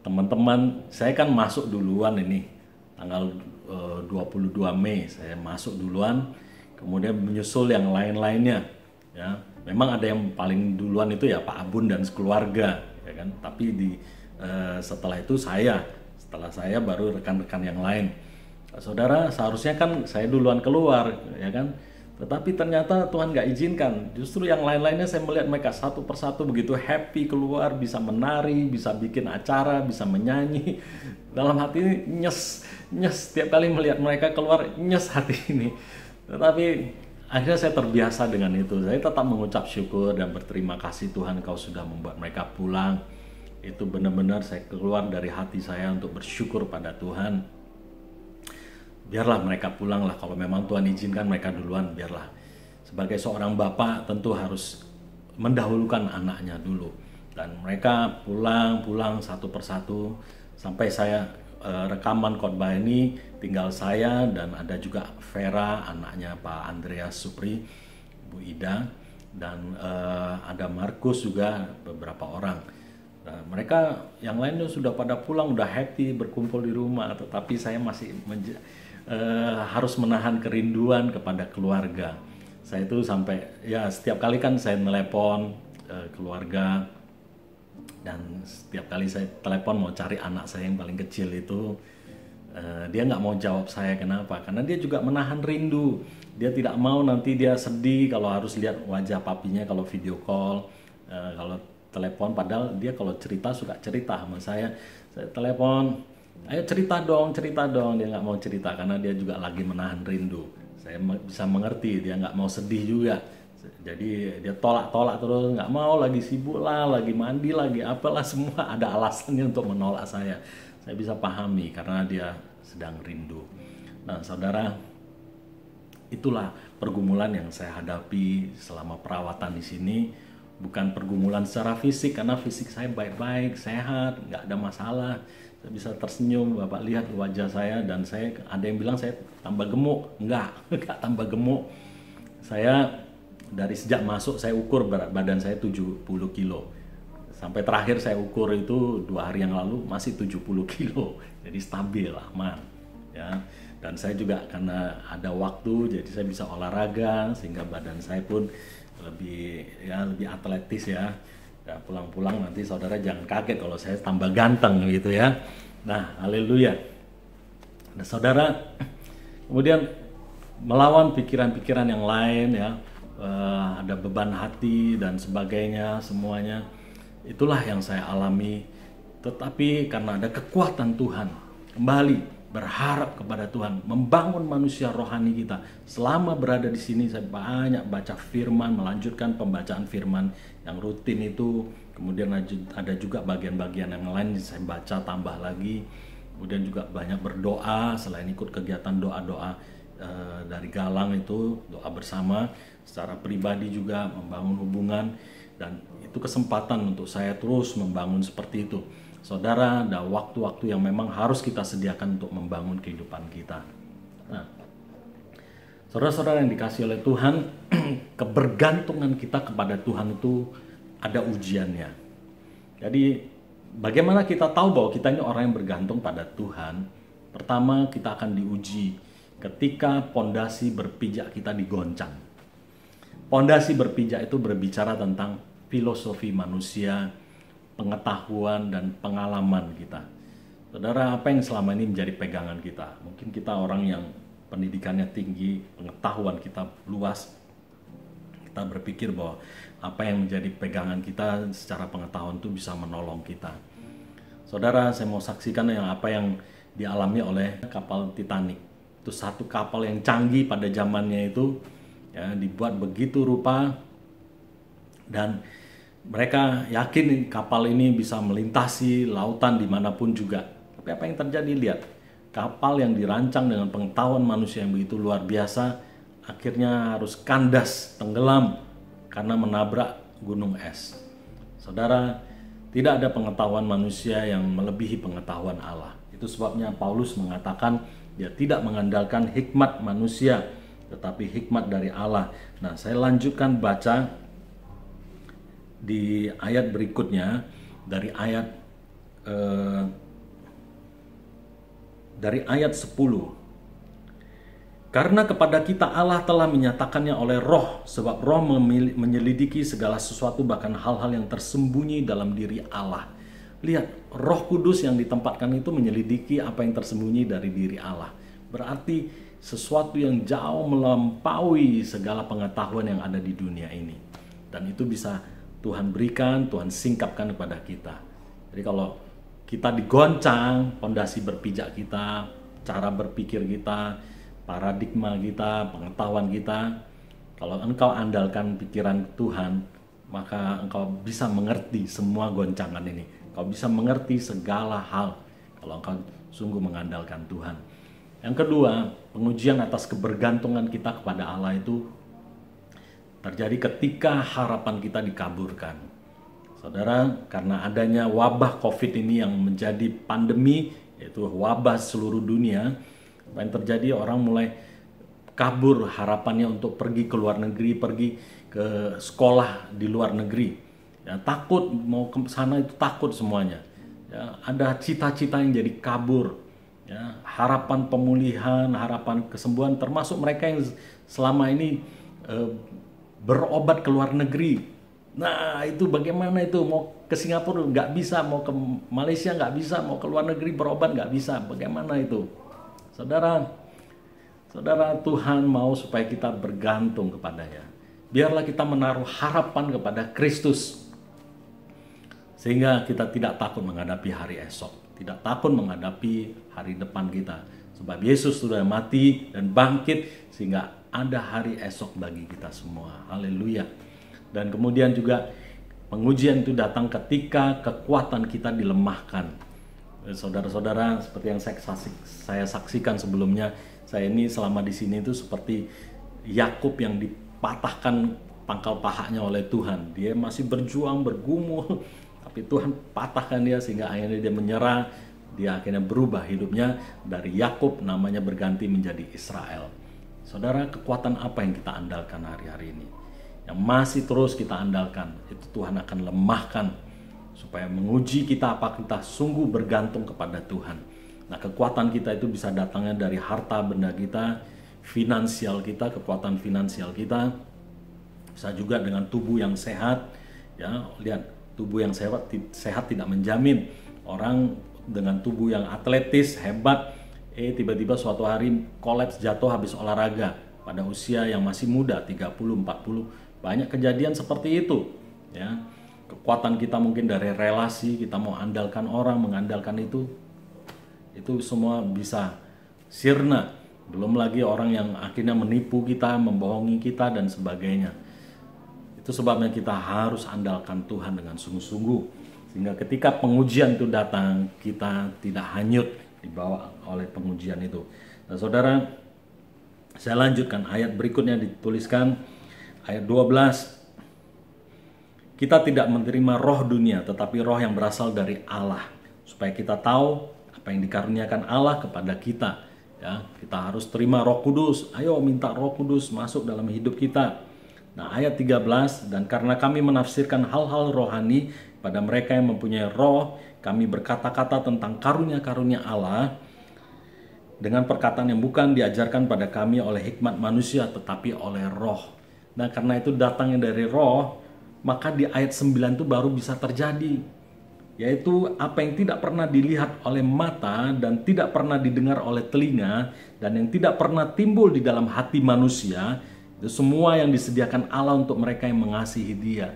teman-teman, saya kan masuk duluan ini, tanggal 22 Mei saya masuk duluan, kemudian menyusul yang lain-lainnya. Ya, memang ada yang paling duluan itu ya Pak Abun dan keluarga, ya kan. Tapi setelah itu setelah saya baru rekan-rekan yang lain. Saudara, seharusnya kan saya duluan keluar, ya kan. Tetapi ternyata Tuhan gak izinkan. Justru yang lain-lainnya saya melihat mereka satu persatu begitu happy keluar, bisa menari, bisa bikin acara, bisa menyanyi. Dalam hati ini nyes, setiap kali melihat mereka keluar, nyes hati ini. Tetapi akhirnya saya terbiasa dengan itu. Saya tetap mengucap syukur dan berterima kasih, Tuhan, Kau sudah membuat mereka pulang. Itu benar-benar saya keluar dari hati saya untuk bersyukur pada Tuhan. Biarlah mereka pulang lah, kalau memang Tuhan izinkan mereka duluan, biarlah. Sebagai seorang bapak tentu harus mendahulukan anaknya dulu. Dan mereka pulang satu persatu, sampai saya rekaman khotbah ini tinggal saya dan ada juga Vera, anaknya Pak Andreas Supri, Bu Ida, dan ada Markus juga, beberapa orang. Nah, mereka yang lainnya sudah pada pulang, udah happy berkumpul di rumah, tetapi saya masih harus menahan kerinduan kepada keluarga. Saya itu sampai ya setiap kali kan saya telepon keluarga, dan setiap kali saya telepon mau cari anak saya yang paling kecil itu, dia nggak mau jawab saya. Kenapa? Karena dia juga menahan rindu. Dia tidak mau nanti dia sedih kalau harus lihat wajah papinya kalau video call, kalau telepon. Padahal dia kalau cerita suka cerita sama saya telepon, ayo cerita dong, dia nggak mau cerita karena dia juga lagi menahan rindu. Saya bisa mengerti, dia nggak mau sedih juga, jadi dia tolak terus, nggak mau, lagi sibuk lah, lagi mandi, lagi apalah, semua ada alasannya untuk menolak saya. Saya bisa pahami karena dia sedang rindu. Nah saudara, itulah pergumulan yang saya hadapi selama perawatan di sini. Bukan pergumulan secara fisik, karena fisik saya baik-baik, sehat, nggak ada masalah. Saya bisa tersenyum, Bapak lihat wajah saya, dan saya, ada yang bilang saya tambah gemuk. Enggak tambah gemuk. Saya dari sejak masuk saya ukur berat badan saya 70 kilo. Sampai terakhir saya ukur itu 2 hari yang lalu masih 70 kilo. Jadi stabil, aman. Ya. Dan saya juga karena ada waktu, jadi saya bisa olahraga, sehingga badan saya pun lebih atletis ya. Ya, pulang-pulang nanti saudara jangan kaget kalau saya tambah ganteng gitu ya. Nah, haleluya. Nah, saudara, kemudian melawan pikiran-pikiran yang lain ya, ada beban hati dan sebagainya, semuanya itulah yang saya alami. Tetapi karena ada kekuatan Tuhan, kembali berharap kepada Tuhan, membangun manusia rohani kita. Selama berada di sini saya banyak baca firman, melanjutkan pembacaan firman yang rutin itu. Kemudian ada juga bagian-bagian yang lain saya baca tambah lagi. Kemudian juga banyak berdoa, selain ikut kegiatan doa-doa dari Galang itu, doa bersama. Secara pribadi juga membangun hubungan, dan itu kesempatan untuk saya terus membangun seperti itu. Saudara, ada waktu-waktu yang memang harus kita sediakan untuk membangun kehidupan kita. Nah, saudara-saudara yang dikasih oleh Tuhan, kebergantungan kita kepada Tuhan itu ada ujiannya. Jadi, bagaimana kita tahu bahwa kita ini orang yang bergantung pada Tuhan? Pertama, kita akan diuji ketika pondasi berpijak kita digoncang. Pondasi berpijak itu berbicara tentang filosofi manusia, pengetahuan dan pengalaman kita. Saudara, apa yang selama ini menjadi pegangan kita? Mungkin kita orang yang pendidikannya tinggi, pengetahuan kita luas. Kita berpikir bahwa apa yang menjadi pegangan kita secara pengetahuan itu bisa menolong kita. Saudara, saya mau saksikan apa yang dialami oleh kapal Titanic. Itu satu kapal yang canggih pada zamannya itu, ya, dibuat begitu rupa, dan mereka yakin kapal ini bisa melintasi lautan dimanapun juga. Tapi apa yang terjadi? Lihat, kapal yang dirancang dengan pengetahuan manusia yang begitu luar biasa, akhirnya harus kandas, tenggelam karena menabrak gunung es. Saudara, tidak ada pengetahuan manusia yang melebihi pengetahuan Allah. Itu sebabnya Paulus mengatakan dia tidak mengandalkan hikmat manusia, tetapi hikmat dari Allah. Nah, saya lanjutkan baca di ayat berikutnya, dari ayat 10. Karena kepada kita Allah telah menyatakannya oleh Roh, sebab Roh menyelidiki segala sesuatu, bahkan hal-hal yang tersembunyi dalam diri Allah. Lihat, Roh Kudus yang ditempatkan itu menyelidiki apa yang tersembunyi dari diri Allah. Berarti sesuatu yang jauh melampaui segala pengetahuan yang ada di dunia ini. Dan itu bisa Tuhan berikan, Tuhan singkapkan kepada kita. Jadi kalau kita digoncang, fondasi berpijak kita, cara berpikir kita, paradigma kita, pengetahuan kita, kalau engkau andalkan pikiran Tuhan, maka engkau bisa mengerti semua goncangan ini. Engkau bisa mengerti segala hal kalau engkau sungguh mengandalkan Tuhan. Yang kedua, pengujian atas kebergantungan kita kepada Allah itu terjadi ketika harapan kita dikaburkan. Saudara, karena adanya wabah COVID ini yang menjadi pandemi, yaitu wabah seluruh dunia, apa yang terjadi, orang mulai kabur harapannya untuk pergi ke luar negeri, pergi ke sekolah di luar negeri. Ya, takut mau ke sana, itu takut semuanya. Ya, ada cita-cita yang jadi kabur. Ya, harapan pemulihan, harapan kesembuhan, termasuk mereka yang selama ini berobat ke luar negeri. Nah, itu bagaimana itu? Mau ke Singapura nggak bisa, mau ke Malaysia nggak bisa, mau ke luar negeri berobat nggak bisa. Bagaimana itu? Saudara, Tuhan mau supaya kita bergantung kepada-Nya. Biarlah kita menaruh harapan kepada Kristus, sehingga kita tidak takut menghadapi hari esok, tidak takut menghadapi hari depan kita. Sebab Yesus sudah mati dan bangkit, sehingga ada hari esok bagi kita semua. Haleluya. Dan kemudian juga pengujian itu datang ketika kekuatan kita dilemahkan. Saudara-saudara, seperti yang saya saksikan sebelumnya, saya ini selama di sini itu seperti Yakub yang dipatahkan pangkal pahanya oleh Tuhan. Dia masih berjuang, bergumul, tapi Tuhan patahkan dia sehingga akhirnya dia menyerah. Dia akhirnya berubah hidupnya, dari Yakub namanya berganti menjadi Israel. Saudara, kekuatan apa yang kita andalkan hari-hari ini? Yang masih terus kita andalkan, itu Tuhan akan lemahkan supaya menguji kita apa kita sungguh bergantung kepada Tuhan. Nah, kekuatan kita itu bisa datangnya dari harta benda kita, finansial kita, kekuatan finansial kita. Bisa juga dengan tubuh yang sehat. Ya, lihat, tubuh yang sehat tidak menjamin. Orang dengan tubuh yang atletis, hebat, tiba-tiba suatu hari kolaps, jatuh habis olahraga pada usia yang masih muda, 30, 40. Banyak kejadian seperti itu, ya. Kekuatan kita mungkin dari relasi, kita mau andalkan orang, mengandalkan itu semua bisa sirna. Belum lagi orang yang akhirnya menipu kita, membohongi kita dan sebagainya. Itu sebabnya kita harus andalkan Tuhan dengan sungguh-sungguh, sehingga ketika pengujian itu datang, kita tidak hanyut dibawa oleh pengujian itu. Nah, saudara, saya lanjutkan ayat berikutnya, dituliskan ayat 12. Kita tidak menerima roh dunia, tetapi roh yang berasal dari Allah, supaya kita tahu apa yang dikaruniakan Allah kepada kita. Ya, kita harus terima Roh Kudus. Ayo minta Roh Kudus masuk dalam hidup kita. Nah, ayat 13, dan karena kami menafsirkan hal-hal rohani pada mereka yang mempunyai roh, kami berkata-kata tentang karunia-karunia Allah dengan perkataan yang bukan diajarkan pada kami oleh hikmat manusia, tetapi oleh roh. Nah, karena itu datangnya dari roh, maka di ayat 9 itu baru bisa terjadi, yaitu apa yang tidak pernah dilihat oleh mata dan tidak pernah didengar oleh telinga dan yang tidak pernah timbul di dalam hati manusia, itu semua yang disediakan Allah untuk mereka yang mengasihi Dia.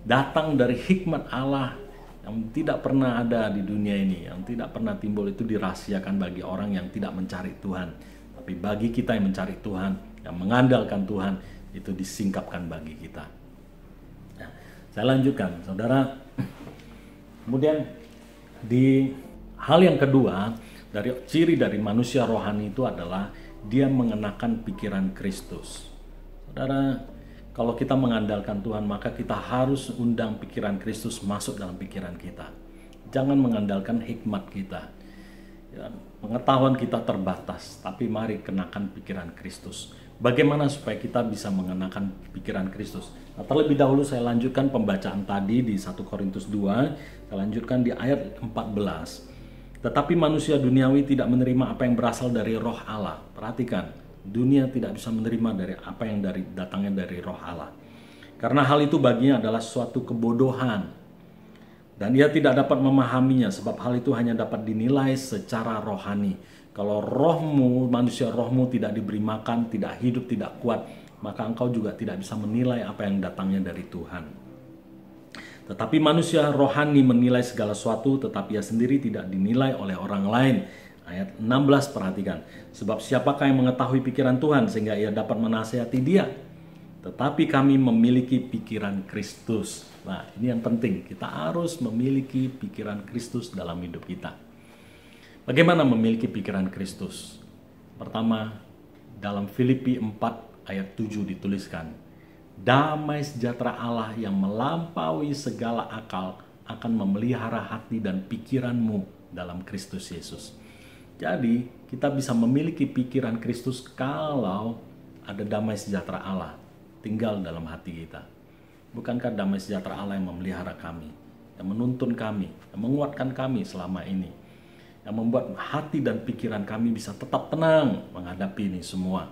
Datang dari hikmat Allah yang tidak pernah ada di dunia ini, yang tidak pernah timbul, itu dirahasiakan bagi orang yang tidak mencari Tuhan. Tapi bagi kita yang mencari Tuhan, yang mengandalkan Tuhan, itu disingkapkan bagi kita. Saya lanjutkan, saudara. Kemudian di hal yang kedua, dari ciri dari manusia rohani itu adalah dia mengenakan pikiran Kristus. Saudara, kalau kita mengandalkan Tuhan, maka kita harus undang pikiran Kristus masuk dalam pikiran kita. Jangan mengandalkan hikmat kita. Ya, pengetahuan kita terbatas, tapi mari kenakan pikiran Kristus. Bagaimana supaya kita bisa mengenakan pikiran Kristus? Nah, terlebih dahulu saya lanjutkan pembacaan tadi di 1 Korintus 2, saya lanjutkan di ayat 14. Tetapi manusia duniawi tidak menerima apa yang berasal dari roh Allah. Perhatikan, dunia tidak bisa menerima dari apa yang datangnya dari roh Allah. Karena hal itu baginya adalah suatu kebodohan. Dan ia tidak dapat memahaminya sebab hal itu hanya dapat dinilai secara rohani. Kalau rohmu, manusia rohmu tidak diberi makan, tidak hidup, tidak kuat, maka engkau juga tidak bisa menilai apa yang datangnya dari Tuhan. Tetapi manusia rohani menilai segala sesuatu, tetapi ia sendiri tidak dinilai oleh orang lain. Ayat 16 perhatikan. Sebab siapakah yang mengetahui pikiran Tuhan sehingga ia dapat menasihati dia? Tetapi kami memiliki pikiran Kristus. Nah, ini yang penting. Kita harus memiliki pikiran Kristus dalam hidup kita. Bagaimana memiliki pikiran Kristus? Pertama, dalam Filipi 4 ayat 7 dituliskan, damai sejahtera Allah yang melampaui segala akal akan memelihara hati dan pikiranmu dalam Kristus Yesus. Jadi, kita bisa memiliki pikiran Kristus kalau ada damai sejahtera Allah tinggal dalam hati kita. Bukankah damai sejahtera Allah yang memelihara kami, yang menuntun kami, yang menguatkan kami selama ini, yang membuat hati dan pikiran kami bisa tetap tenang menghadapi ini semua.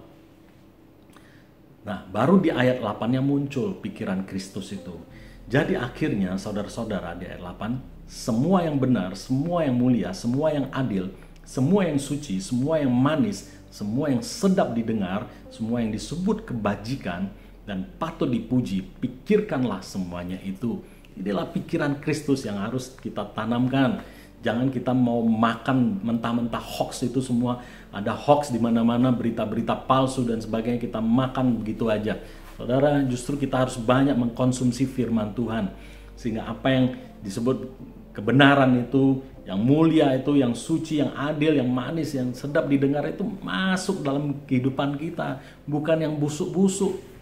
Nah, baru di ayat 8-nya muncul pikiran Kristus itu. Jadi akhirnya saudara-saudara di ayat 8, semua yang benar, semua yang mulia, semua yang adil, semua yang suci, semua yang manis, semua yang sedap didengar, semua yang disebut kebajikan dan patut dipuji, pikirkanlah semuanya itu. Inilah pikiran Kristus yang harus kita tanamkan. Jangan kita mau makan mentah-mentah hoax itu semua. Ada hoax di mana-mana, berita-berita palsu dan sebagainya, kita makan begitu aja. Saudara, justru kita harus banyak mengkonsumsi firman Tuhan. Sehingga apa yang disebut kebenaran itu, yang mulia itu, yang suci, yang adil, yang manis, yang sedap didengar itu masuk dalam kehidupan kita. Bukan yang busuk-busuk.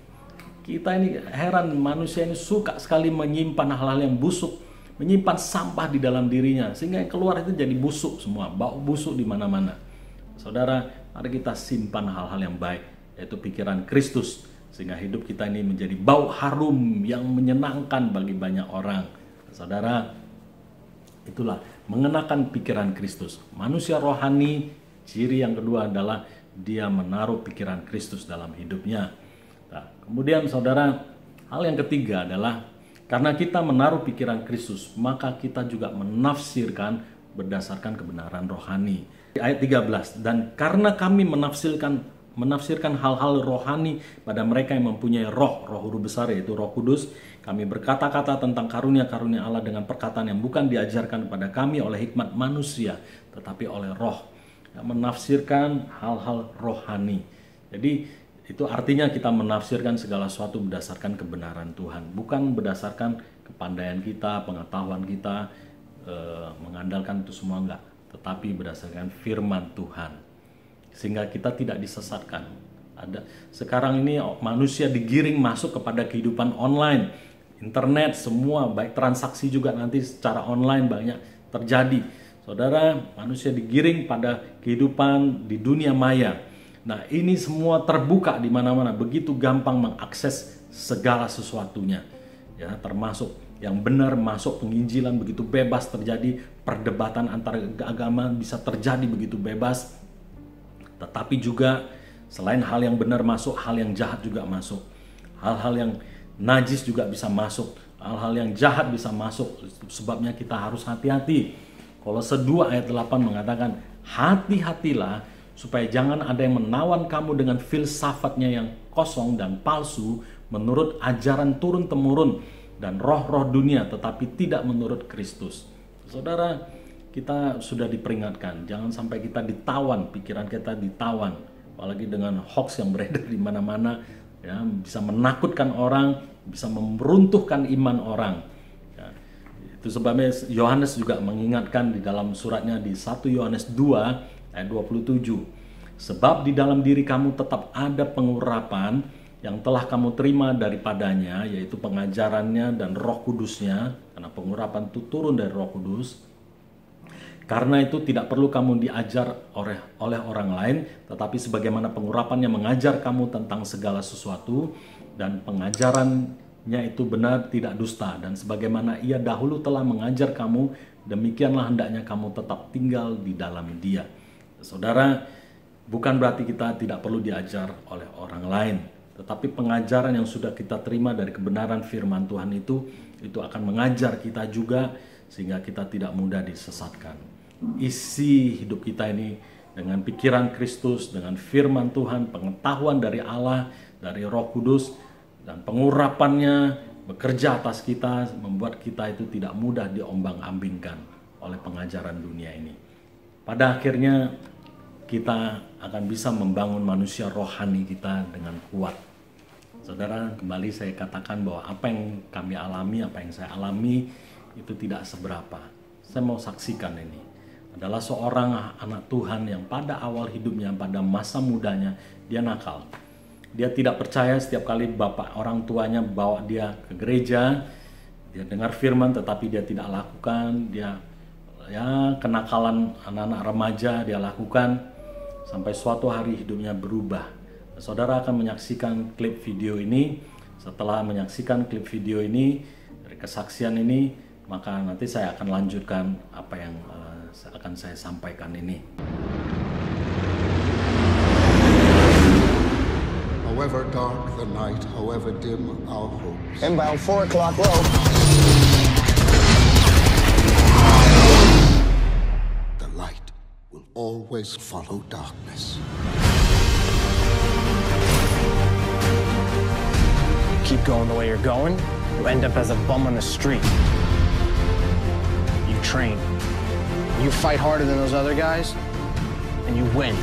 Kita ini heran, manusia ini suka sekali menyimpan hal-hal yang busuk. Menyimpan sampah di dalam dirinya sehingga yang keluar itu jadi busuk semua, bau busuk di mana-mana. Saudara, mari kita simpan hal-hal yang baik, yaitu pikiran Kristus, sehingga hidup kita ini menjadi bau harum yang menyenangkan bagi banyak orang. Saudara, itulah mengenakan pikiran Kristus. Manusia rohani, ciri yang kedua adalah dia menaruh pikiran Kristus dalam hidupnya. Nah, kemudian saudara, hal yang ketiga adalah karena kita menaruh pikiran Kristus, maka kita juga menafsirkan berdasarkan kebenaran rohani. Ayat 13, dan karena kami menafsirkan hal-hal rohani pada mereka yang mempunyai roh guru besar, yaitu Roh Kudus, kami berkata-kata tentang karunia-karunia Allah dengan perkataan yang bukan diajarkan kepada kami oleh hikmat manusia, tetapi oleh roh. Menafsirkan hal-hal rohani. Jadi itu artinya kita menafsirkan segala sesuatu berdasarkan kebenaran Tuhan, bukan berdasarkan kepandaian kita, pengetahuan kita, mengandalkan itu semua enggak, tetapi berdasarkan firman Tuhan, sehingga kita tidak disesatkan. Sekarang ini manusia digiring masuk kepada kehidupan online, internet, semua baik transaksi juga nanti secara online banyak terjadi. Saudara, manusia digiring pada kehidupan di dunia maya. Nah, ini semua terbuka di mana-mana, begitu gampang mengakses segala sesuatunya. Ya, termasuk yang benar masuk penginjilan begitu bebas terjadi, perdebatan antar agama bisa terjadi begitu bebas. Tetapi juga selain hal yang benar masuk, hal yang jahat juga masuk. Hal-hal yang najis juga bisa masuk, hal-hal yang jahat bisa masuk. Sebabnya kita harus hati-hati. Kolose 2 ayat 8 mengatakan, hati-hatilah supaya jangan ada yang menawan kamu dengan filsafatnya yang kosong dan palsu menurut ajaran turun-temurun dan roh-roh dunia, tetapi tidak menurut Kristus. Saudara, kita sudah diperingatkan, jangan sampai kita ditawan, pikiran kita ditawan, apalagi dengan hoax yang beredar di mana-mana, ya, bisa menakutkan orang, bisa meruntuhkan iman orang. Ya, itu sebabnya Yohanes juga mengingatkan di dalam suratnya di 1 Yohanes 2 ayat 27. Sebab di dalam diri kamu tetap ada pengurapan yang telah kamu terima daripadanya, yaitu pengajarannya dan Roh Kudusnya, karena pengurapan itu turun dari Roh Kudus. Karena itu tidak perlu kamu diajar oleh orang lain, tetapi sebagaimana pengurapannya mengajar kamu tentang segala sesuatu, dan pengajarannya itu benar, tidak dusta. Dan sebagaimana ia dahulu telah mengajar kamu, demikianlah hendaknya kamu tetap tinggal di dalam dia. Saudara, bukan berarti kita tidak perlu diajar oleh orang lain, tetapi pengajaran yang sudah kita terima dari kebenaran firman Tuhan itu akan mengajar kita juga, sehingga kita tidak mudah disesatkan. Isi hidup kita ini dengan pikiran Kristus, dengan firman Tuhan, pengetahuan dari Allah, dari Roh Kudus, dan pengurapannya bekerja atas kita, membuat kita itu tidak mudah diombang-ambingkan oleh pengajaran dunia ini. Pada akhirnya kita akan bisa membangun manusia rohani kita dengan kuat. Saudara, kembali saya katakan bahwa apa yang kami alami, apa yang saya alami itu tidak seberapa. Saya mau saksikan ini. Adalah seorang anak Tuhan yang pada awal hidupnya, pada masa mudanya, dia nakal. Dia tidak percaya setiap kali bapak orang tuanya bawa dia ke gereja, dia dengar firman tetapi dia tidak lakukan. Dia kenakalan anak-anak remaja dia lakukan, sampai suatu hari hidupnya berubah. Saudara akan menyaksikan klip video ini. Setelah menyaksikan klip video ini, dari kesaksian ini, maka nanti saya akan lanjutkan apa yang akan saya sampaikan ini. However dark the night, however dim our hopes. Inbound 4 o'clock road. The light will always follow darkness. Keep going the way you're going, you end up as a bum on the street. You train. You fight harder than those other guys, and you win.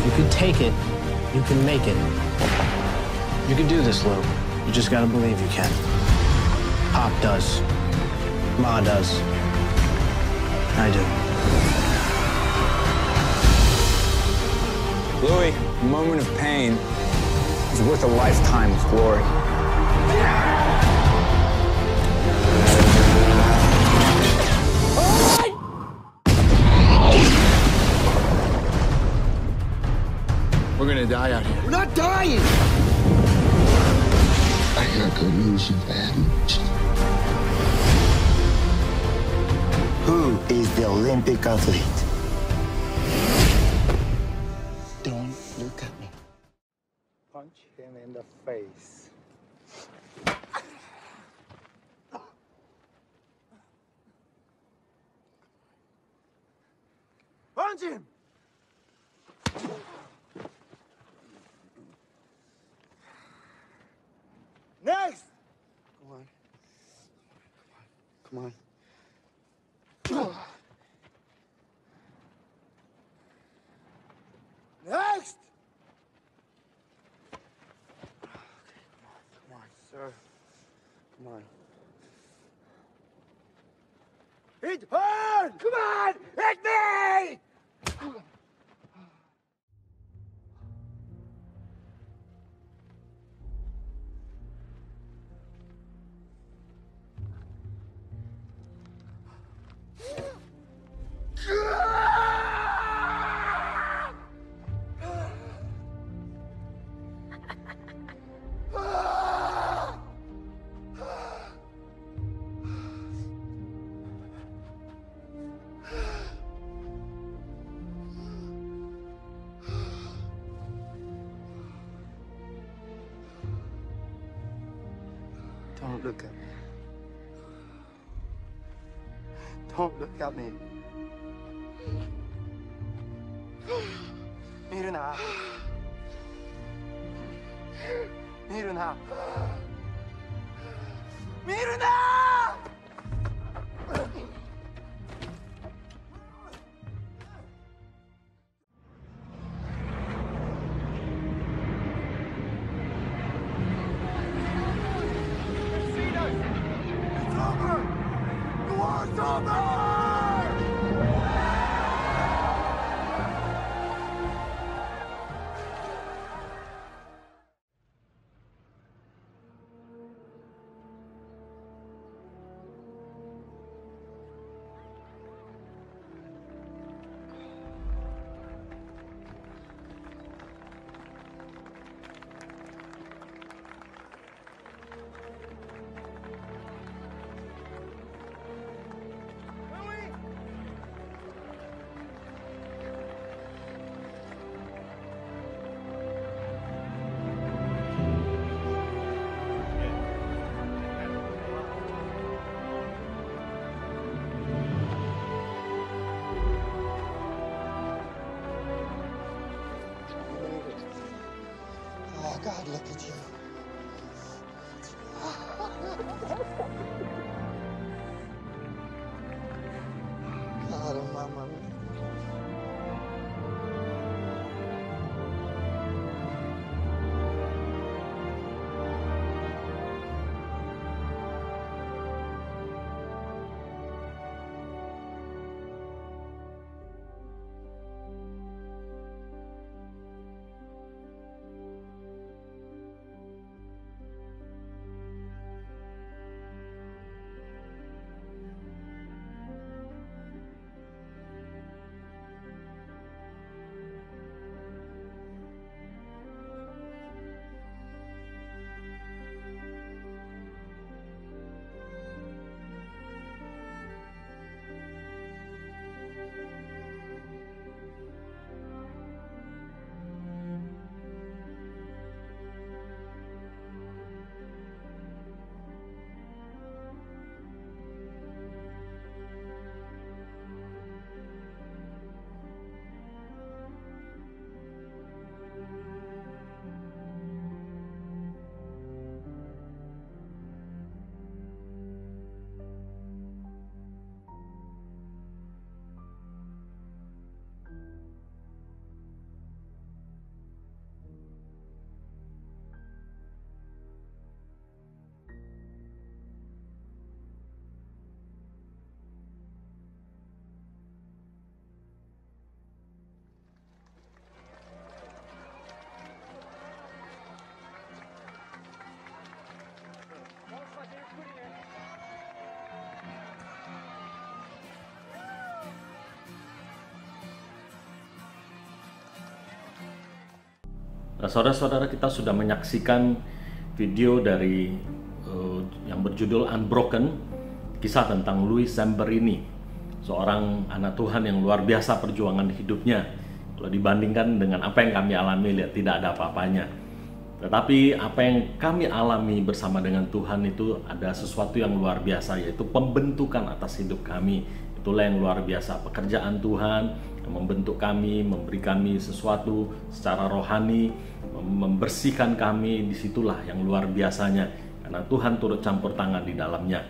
If you can take it, you can make it. You can do this, Lou. You just gotta believe you can. Pop does. Ma does. I do. Louis, a moment of pain is worth a lifetime of glory. We're gonna die out here. We're not dying! I got good news and bad news. Who is the Olympic athlete? Don't look at me. Punch him in the face. Punch him! Next! Come on. Come on. Come on. Next! Come on, sir. Come on. Hit hard! Come on! Hit me! Don't look at me. Don't look at me. Mirna. Mirna. Mirna! It's over! The war's over! God, look at you. God, Mama. Nah, saudara-saudara, kita sudah menyaksikan video dari yang berjudul Unbroken, kisah tentang Louis Zamperini, seorang anak Tuhan yang luar biasa perjuangan hidupnya. Kalau dibandingkan dengan apa yang kami alami, lihat tidak ada apa-apanya. Tetapi apa yang kami alami bersama dengan Tuhan itu ada sesuatu yang luar biasa, yaitu pembentukan atas hidup kami. Itulah yang luar biasa, pekerjaan Tuhan yang membentuk kami, memberi kami sesuatu secara rohani, membersihkan kami. Disitulah yang luar biasanya, karena Tuhan turut campur tangan di dalamnya.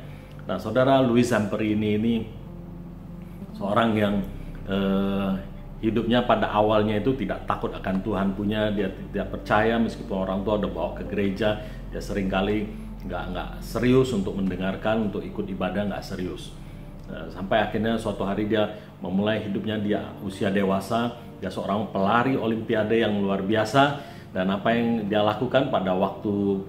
Nah, saudara, Louis Zamperini ini seorang yang hidupnya pada awalnya itu tidak takut akan Tuhan punya. Dia tidak percaya meskipun orang tua udah bawa ke gereja. Dia seringkali nggak serius untuk mendengarkan, untuk ikut ibadah nggak serius. Sampai akhirnya suatu hari dia memulai hidupnya, dia usia dewasa. Dia seorang pelari olimpiade yang luar biasa. Dan apa yang dia lakukan pada waktu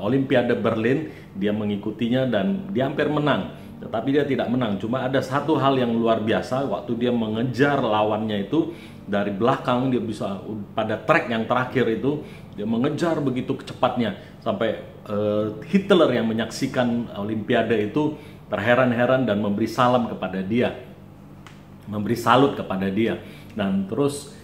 Olimpiade Berlin, dia mengikutinya dan dia hampir menang. Tetapi dia tidak menang. Cuma ada satu hal yang luar biasa, waktu dia mengejar lawannya itu dari belakang, dia bisa pada trek yang terakhir itu dia mengejar begitu kecepatnya sampai Hitler yang menyaksikan Olimpiade itu terheran-heran dan memberi salam kepada dia, memberi salut kepada dia. Dan terus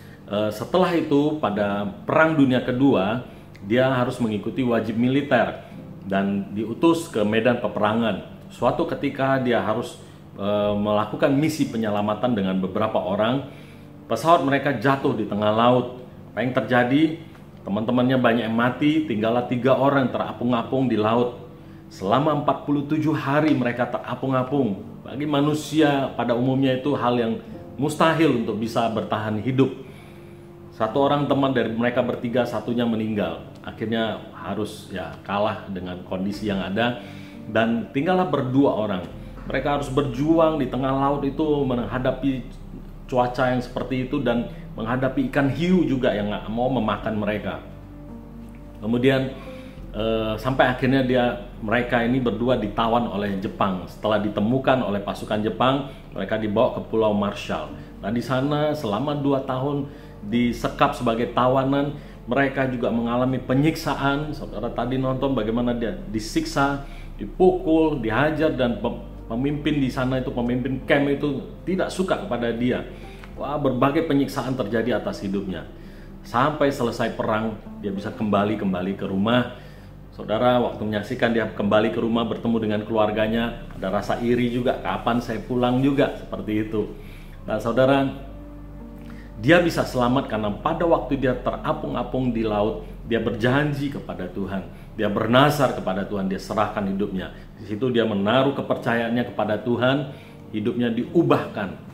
setelah itu pada Perang Dunia Kedua, dia harus mengikuti wajib militer dan diutus ke medan peperangan. Suatu ketika dia harus melakukan misi penyelamatan dengan beberapa orang. Pesawat mereka jatuh di tengah laut. Apa yang terjadi? Teman-temannya banyak yang mati, tinggallah 3 orang terapung-apung di laut. Selama 47 hari mereka terapung-apung. Bagi manusia pada umumnya itu hal yang mustahil untuk bisa bertahan hidup. Satu orang teman dari mereka bertiga, satunya meninggal. Akhirnya harus kalah dengan kondisi yang ada. Dan tinggallah berdua orang. Mereka harus berjuang di tengah laut itu, menghadapi cuaca yang seperti itu dan menghadapi ikan hiu juga yang nggak mau memakan mereka. Kemudian sampai akhirnya mereka ini berdua ditawan oleh Jepang. Setelah ditemukan oleh pasukan Jepang, mereka dibawa ke Pulau Marshall. Nah, di sana selama 2 tahun disekap sebagai tawanan. Mereka juga mengalami penyiksaan. Saudara tadi nonton bagaimana dia disiksa, dipukul, dihajar, dan pemimpin di sana itu, pemimpin camp itu tidak suka kepada dia. Wah, berbagai penyiksaan terjadi atas hidupnya. Sampai selesai perang, dia bisa kembali ke rumah. Saudara, waktu menyaksikan dia kembali ke rumah bertemu dengan keluarganya, ada rasa iri juga, kapan saya pulang juga, seperti itu. Nah, saudara, dia bisa selamat karena pada waktu dia terapung-apung di laut, dia berjanji kepada Tuhan, dia bernazar kepada Tuhan, dia serahkan hidupnya. Di situ dia menaruh kepercayaannya kepada Tuhan, hidupnya diubahkan.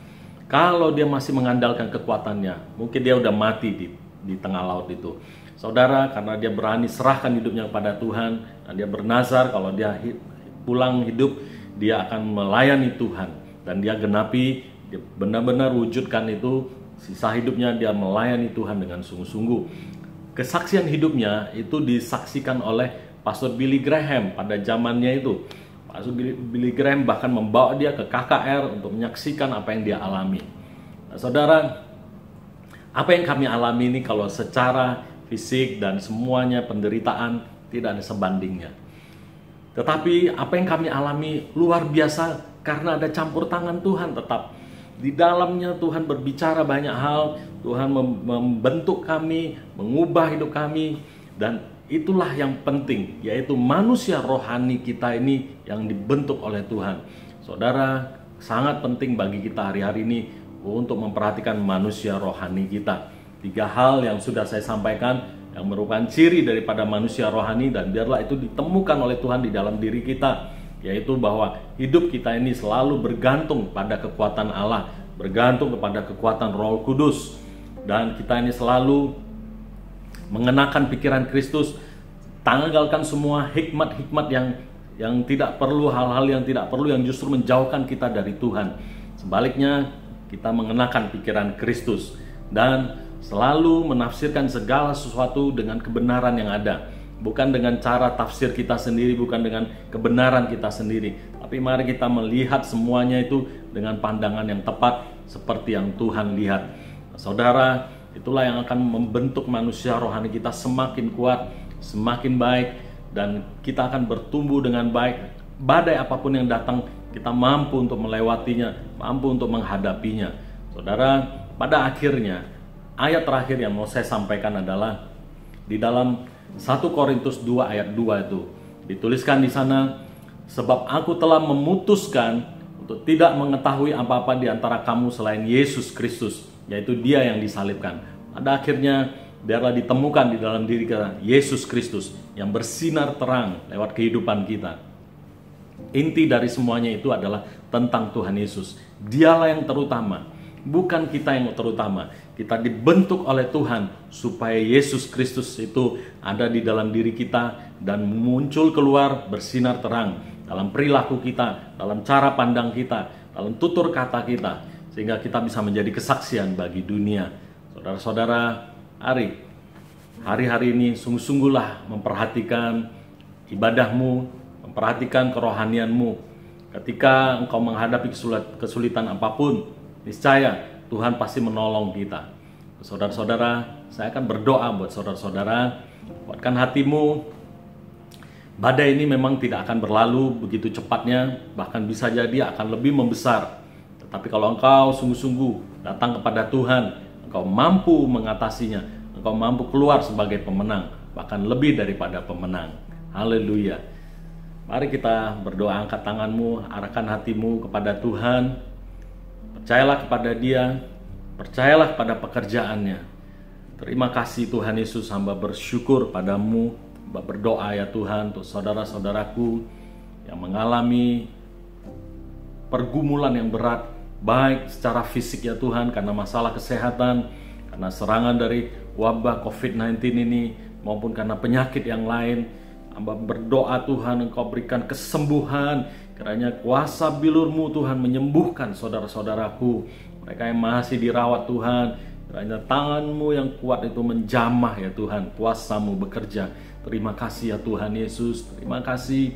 Kalau dia masih mengandalkan kekuatannya, mungkin dia udah mati di tengah laut itu. Saudara, karena dia berani serahkan hidupnya kepada Tuhan, dan dia bernazar kalau dia pulang hidup, dia akan melayani Tuhan. Dan dia genapi, dia benar-benar wujudkan itu, sisa hidupnya dia melayani Tuhan dengan sungguh-sungguh. Kesaksian hidupnya itu disaksikan oleh Pastor Billy Graham pada zamannya itu. Pastor Billy Graham bahkan membawa dia ke KKR untuk menyaksikan apa yang dia alami. Nah, saudara, apa yang kami alami ini kalau secara fisik dan semuanya penderitaan tidak ada sebandingnya. Tetapi apa yang kami alami luar biasa karena ada campur tangan Tuhan tetap. Di dalamnya Tuhan berbicara banyak hal, Tuhan membentuk kami, mengubah hidup kami, dan itulah yang penting, yaitu manusia rohani kita ini yang dibentuk oleh Tuhan. Saudara, sangat penting bagi kita hari-hari ini untuk memperhatikan manusia rohani kita. 3 hal yang sudah saya sampaikan yang merupakan ciri daripada manusia rohani, dan biarlah itu ditemukan oleh Tuhan di dalam diri kita, yaitu bahwa hidup kita ini selalu bergantung pada kekuatan Allah, bergantung kepada kekuatan Roh Kudus, dan kita ini selalu mengenakan pikiran Kristus, tanggalkan semua hikmat-hikmat yang tidak perlu, hal-hal yang tidak perlu, yang justru menjauhkan kita dari Tuhan. Sebaliknya, kita mengenakan pikiran Kristus dan selalu menafsirkan segala sesuatu dengan kebenaran yang ada. Bukan dengan cara tafsir kita sendiri, bukan dengan kebenaran kita sendiri. Tapi mari kita melihat semuanya itu dengan pandangan yang tepat seperti yang Tuhan lihat. Nah, saudara, itulah yang akan membentuk manusia rohani kita semakin kuat, semakin baik, dan kita akan bertumbuh dengan baik. Badai apapun yang datang, kita mampu untuk melewatinya, mampu untuk menghadapinya. Saudara, pada akhirnya, ayat terakhir yang mau saya sampaikan adalah di dalam 1 Korintus 2 ayat 2 itu dituliskan di sana, sebab aku telah memutuskan untuk tidak mengetahui apa-apa di antara kamu selain Yesus Kristus, yaitu Dia yang disalibkan. Pada akhirnya biarlah ditemukan di dalam diri kita Yesus Kristus yang bersinar terang lewat kehidupan kita. Inti dari semuanya itu adalah tentang Tuhan Yesus. Dialah yang terutama, bukan kita yang terutama. Kita dibentuk oleh Tuhan supaya Yesus Kristus itu ada di dalam diri kita dan muncul keluar bersinar terang dalam perilaku kita, dalam cara pandang kita, dalam tutur kata kita, sehingga kita bisa menjadi kesaksian bagi dunia. Saudara-saudara, hari-hari ini sungguh-sungguhlah memperhatikan ibadahmu, memperhatikan kerohanianmu. Ketika engkau menghadapi kesulitan apapun, niscaya Tuhan pasti menolong kita. Saudara-saudara, saya akan berdoa buat saudara-saudara, kuatkan hatimu. Badai ini memang tidak akan berlalu begitu cepatnya, bahkan bisa jadi akan lebih membesar. Tetapi kalau engkau sungguh-sungguh datang kepada Tuhan, engkau mampu mengatasinya, engkau mampu keluar sebagai pemenang, bahkan lebih daripada pemenang. Haleluya. Mari kita berdoa, angkat tanganmu, arahkan hatimu kepada Tuhan. Percayalah kepada Dia, percayalah pada pekerjaannya. Terima kasih Tuhan Yesus, hamba bersyukur padamu, hamba berdoa ya Tuhan untuk saudara-saudaraku yang mengalami pergumulan yang berat, baik secara fisik ya Tuhan, karena masalah kesehatan, karena serangan dari wabah COVID-19 ini, maupun karena penyakit yang lain. Hamba berdoa Tuhan, Engkau berikan kesembuhan, kiranya kuasa bilur-Mu Tuhan menyembuhkan saudara-saudaraku, mereka yang masih dirawat Tuhan, kiranya tangan-Mu yang kuat itu menjamah ya Tuhan, kuasa-Mu bekerja. Terima kasih ya Tuhan Yesus, terima kasih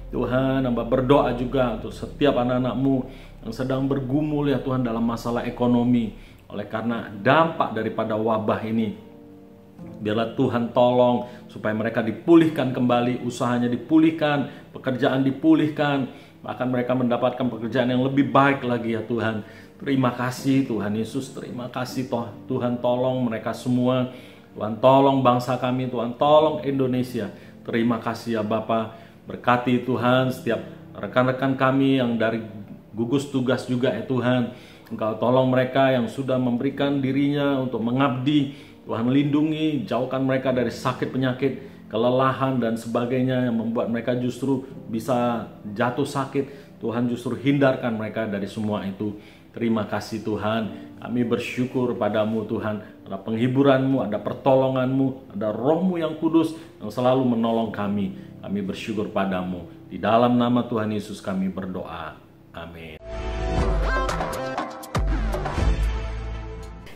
Tuhan. Hamba berdoa juga untuk setiap anak-anak-Mu yang sedang bergumul ya Tuhan dalam masalah ekonomi, oleh karena dampak daripada wabah ini. Biarlah Tuhan tolong supaya mereka dipulihkan kembali, usahanya dipulihkan, pekerjaan dipulihkan, bahkan mereka mendapatkan pekerjaan yang lebih baik lagi ya Tuhan. Terima kasih Tuhan Yesus, terima kasih Tuhan, tolong mereka semua. Tuhan tolong bangsa kami, Tuhan tolong Indonesia. Terima kasih ya Bapa, berkati Tuhan setiap rekan-rekan kami yang dari gugus tugas juga ya Tuhan. Engkau tolong mereka yang sudah memberikan dirinya untuk mengabdi Tuhan lindungi, jauhkan mereka dari sakit penyakit, kelelahan dan sebagainya yang membuat mereka justru bisa jatuh sakit. Tuhan justru hindarkan mereka dari semua itu. Terima kasih Tuhan, kami bersyukur padamu Tuhan. Ada penghiburan-Mu, ada pertolongan-Mu, ada Roh-Mu yang kudus yang selalu menolong kami. Kami bersyukur padamu. Di dalam nama Tuhan Yesus kami berdoa. Amin.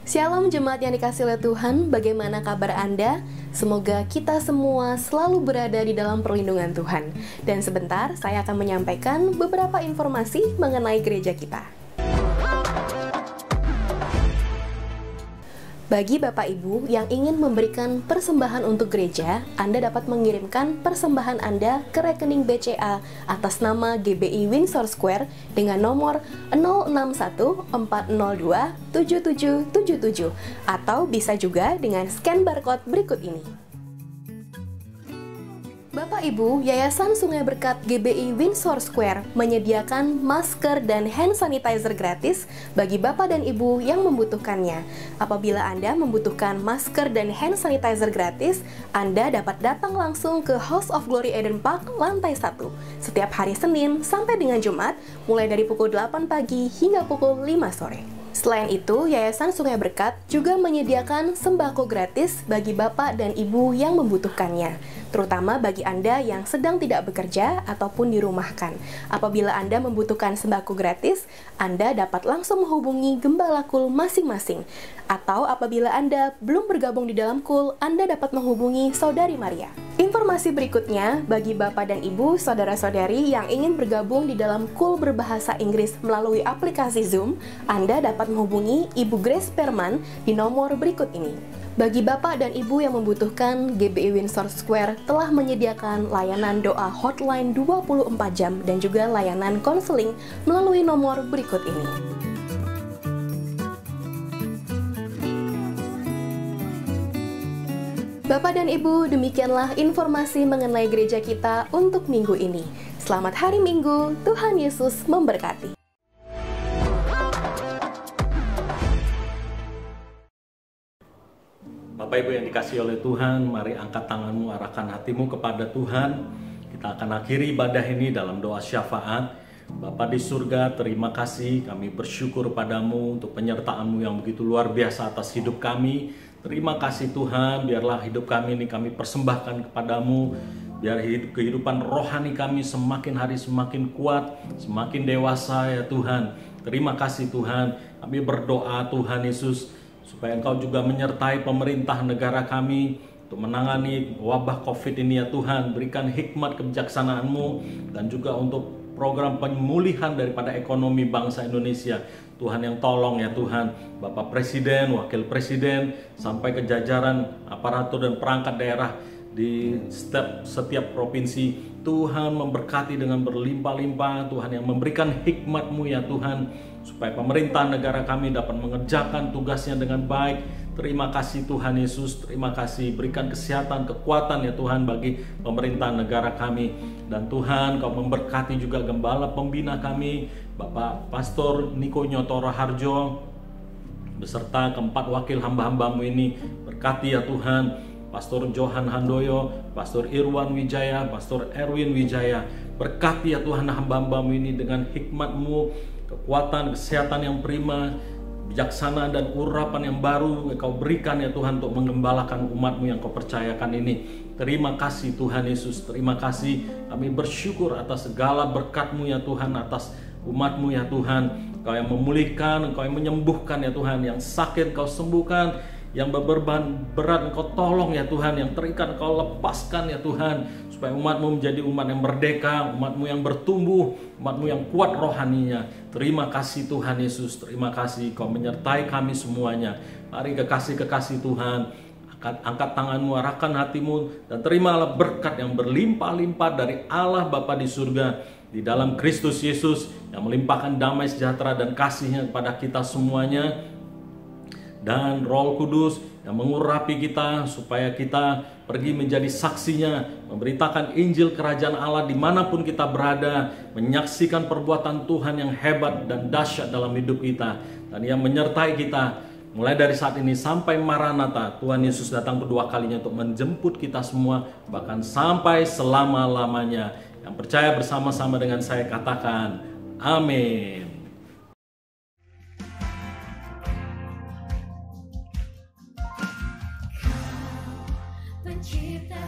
Shalom jemaat yang dikasihi oleh Tuhan, bagaimana kabar Anda? Semoga kita semua selalu berada di dalam perlindungan Tuhan. Dan sebentar saya akan menyampaikan beberapa informasi mengenai gereja kita. Bagi Bapak Ibu yang ingin memberikan persembahan untuk gereja, Anda dapat mengirimkan persembahan Anda ke rekening BCA atas nama GBI Windsor Square dengan nomor 0614027777 atau bisa juga dengan scan barcode berikut ini. Bapak Ibu, Yayasan Sungai Berkat GBI Windsor Square menyediakan masker dan hand sanitizer gratis bagi Bapak dan Ibu yang membutuhkannya. Apabila Anda membutuhkan masker dan hand sanitizer gratis, Anda dapat datang langsung ke House of Glory Eden Park lantai 1 setiap hari Senin sampai dengan Jumat mulai dari pukul 8 pagi hingga pukul 5 sore. Selain itu, Yayasan Sungai Berkat juga menyediakan sembako gratis bagi Bapak dan Ibu yang membutuhkannya, terutama bagi Anda yang sedang tidak bekerja ataupun dirumahkan. Apabila Anda membutuhkan sembako gratis, Anda dapat langsung menghubungi gembala KUL masing-masing. Atau apabila Anda belum bergabung di dalam KUL, Anda dapat menghubungi Saudari Maria. Informasi berikutnya, bagi Bapak dan Ibu, saudara-saudari yang ingin bergabung di dalam KUL berbahasa Inggris melalui aplikasi Zoom, Anda dapat menghubungi Ibu Grace Perman di nomor berikut ini. Bagi Bapak dan Ibu yang membutuhkan, GBI Windsor Square telah menyediakan layanan doa hotline 24 jam dan juga layanan konseling melalui nomor berikut ini. Bapak dan Ibu, demikianlah informasi mengenai gereja kita untuk minggu ini. Selamat hari Minggu, Tuhan Yesus memberkati. Bapak Ibu yang dikasihi oleh Tuhan, mari angkat tanganmu, arahkan hatimu kepada Tuhan. Kita akan akhiri ibadah ini dalam doa syafaat. Bapa di surga, terima kasih, kami bersyukur padamu untuk penyertaan-Mu yang begitu luar biasa atas hidup kami. Terima kasih Tuhan, biarlah hidup kami ini kami persembahkan kepadamu. Biar kehidupan rohani kami semakin hari semakin kuat, semakin dewasa ya Tuhan. Terima kasih Tuhan, kami berdoa Tuhan Yesus, supaya Engkau juga menyertai pemerintah negara kami untuk menangani wabah COVID ini ya Tuhan. Berikan hikmat kebijaksanaan-Mu dan juga untuk program pemulihan daripada ekonomi bangsa Indonesia. Tuhan yang tolong ya Tuhan, Bapak Presiden, Wakil Presiden, sampai ke jajaran aparatur dan perangkat daerah di setiap provinsi. Tuhan memberkati dengan berlimpah-limpah, Tuhan yang memberikan hikmat-Mu ya Tuhan, supaya pemerintah negara kami dapat mengerjakan tugasnya dengan baik. Terima kasih Tuhan Yesus, terima kasih, berikan kesehatan, kekuatan ya Tuhan bagi pemerintah negara kami. Dan Tuhan, Kau memberkati juga gembala pembina kami, Bapak Pastor Niko Nyotoro Harjo, beserta keempat wakil hamba-hamba-Mu ini. Berkati ya Tuhan, Pastor Johan Handoyo, Pastor Irwan Wijaya, Pastor Erwin Wijaya. Berkati ya Tuhan hamba-hamba-Mu ini dengan hikmat-Mu, kekuatan, kesehatan yang prima, bijaksana dan urapan yang baru Kau berikan ya Tuhan untuk mengembalakan umat-Mu yang Kau percayakan ini. Terima kasih Tuhan Yesus, terima kasih, kami bersyukur atas segala berkat-Mu ya Tuhan, atas umat-Mu ya Tuhan. Kau yang memulihkan, Kau yang menyembuhkan ya Tuhan, yang sakit Kau sembuhkan, yang beban berat Engkau tolong ya Tuhan, yang terikat Engkau lepaskan ya Tuhan, supaya umat-Mu menjadi umat yang merdeka, umat-Mu yang bertumbuh, umat-Mu yang kuat rohaninya. Terima kasih Tuhan Yesus, terima kasih Kau menyertai kami semuanya. Mari kekasih-kekasih Tuhan, angkat tanganmu, arahkan hatimu, dan terimalah berkat yang berlimpah-limpah dari Allah Bapa di surga, di dalam Kristus Yesus, yang melimpahkan damai sejahtera dan kasih-Nya kepada kita semuanya. Dan Roh Kudus yang mengurapi kita supaya kita pergi menjadi saksinya, memberitakan Injil Kerajaan Allah dimanapun kita berada, menyaksikan perbuatan Tuhan yang hebat dan dahsyat dalam hidup kita, dan yang menyertai kita mulai dari saat ini sampai Maranatha, Tuhan Yesus datang kedua kalinya untuk menjemput kita semua, bahkan sampai selama-lamanya. Yang percaya bersama-sama dengan saya katakan, amin. Pencipta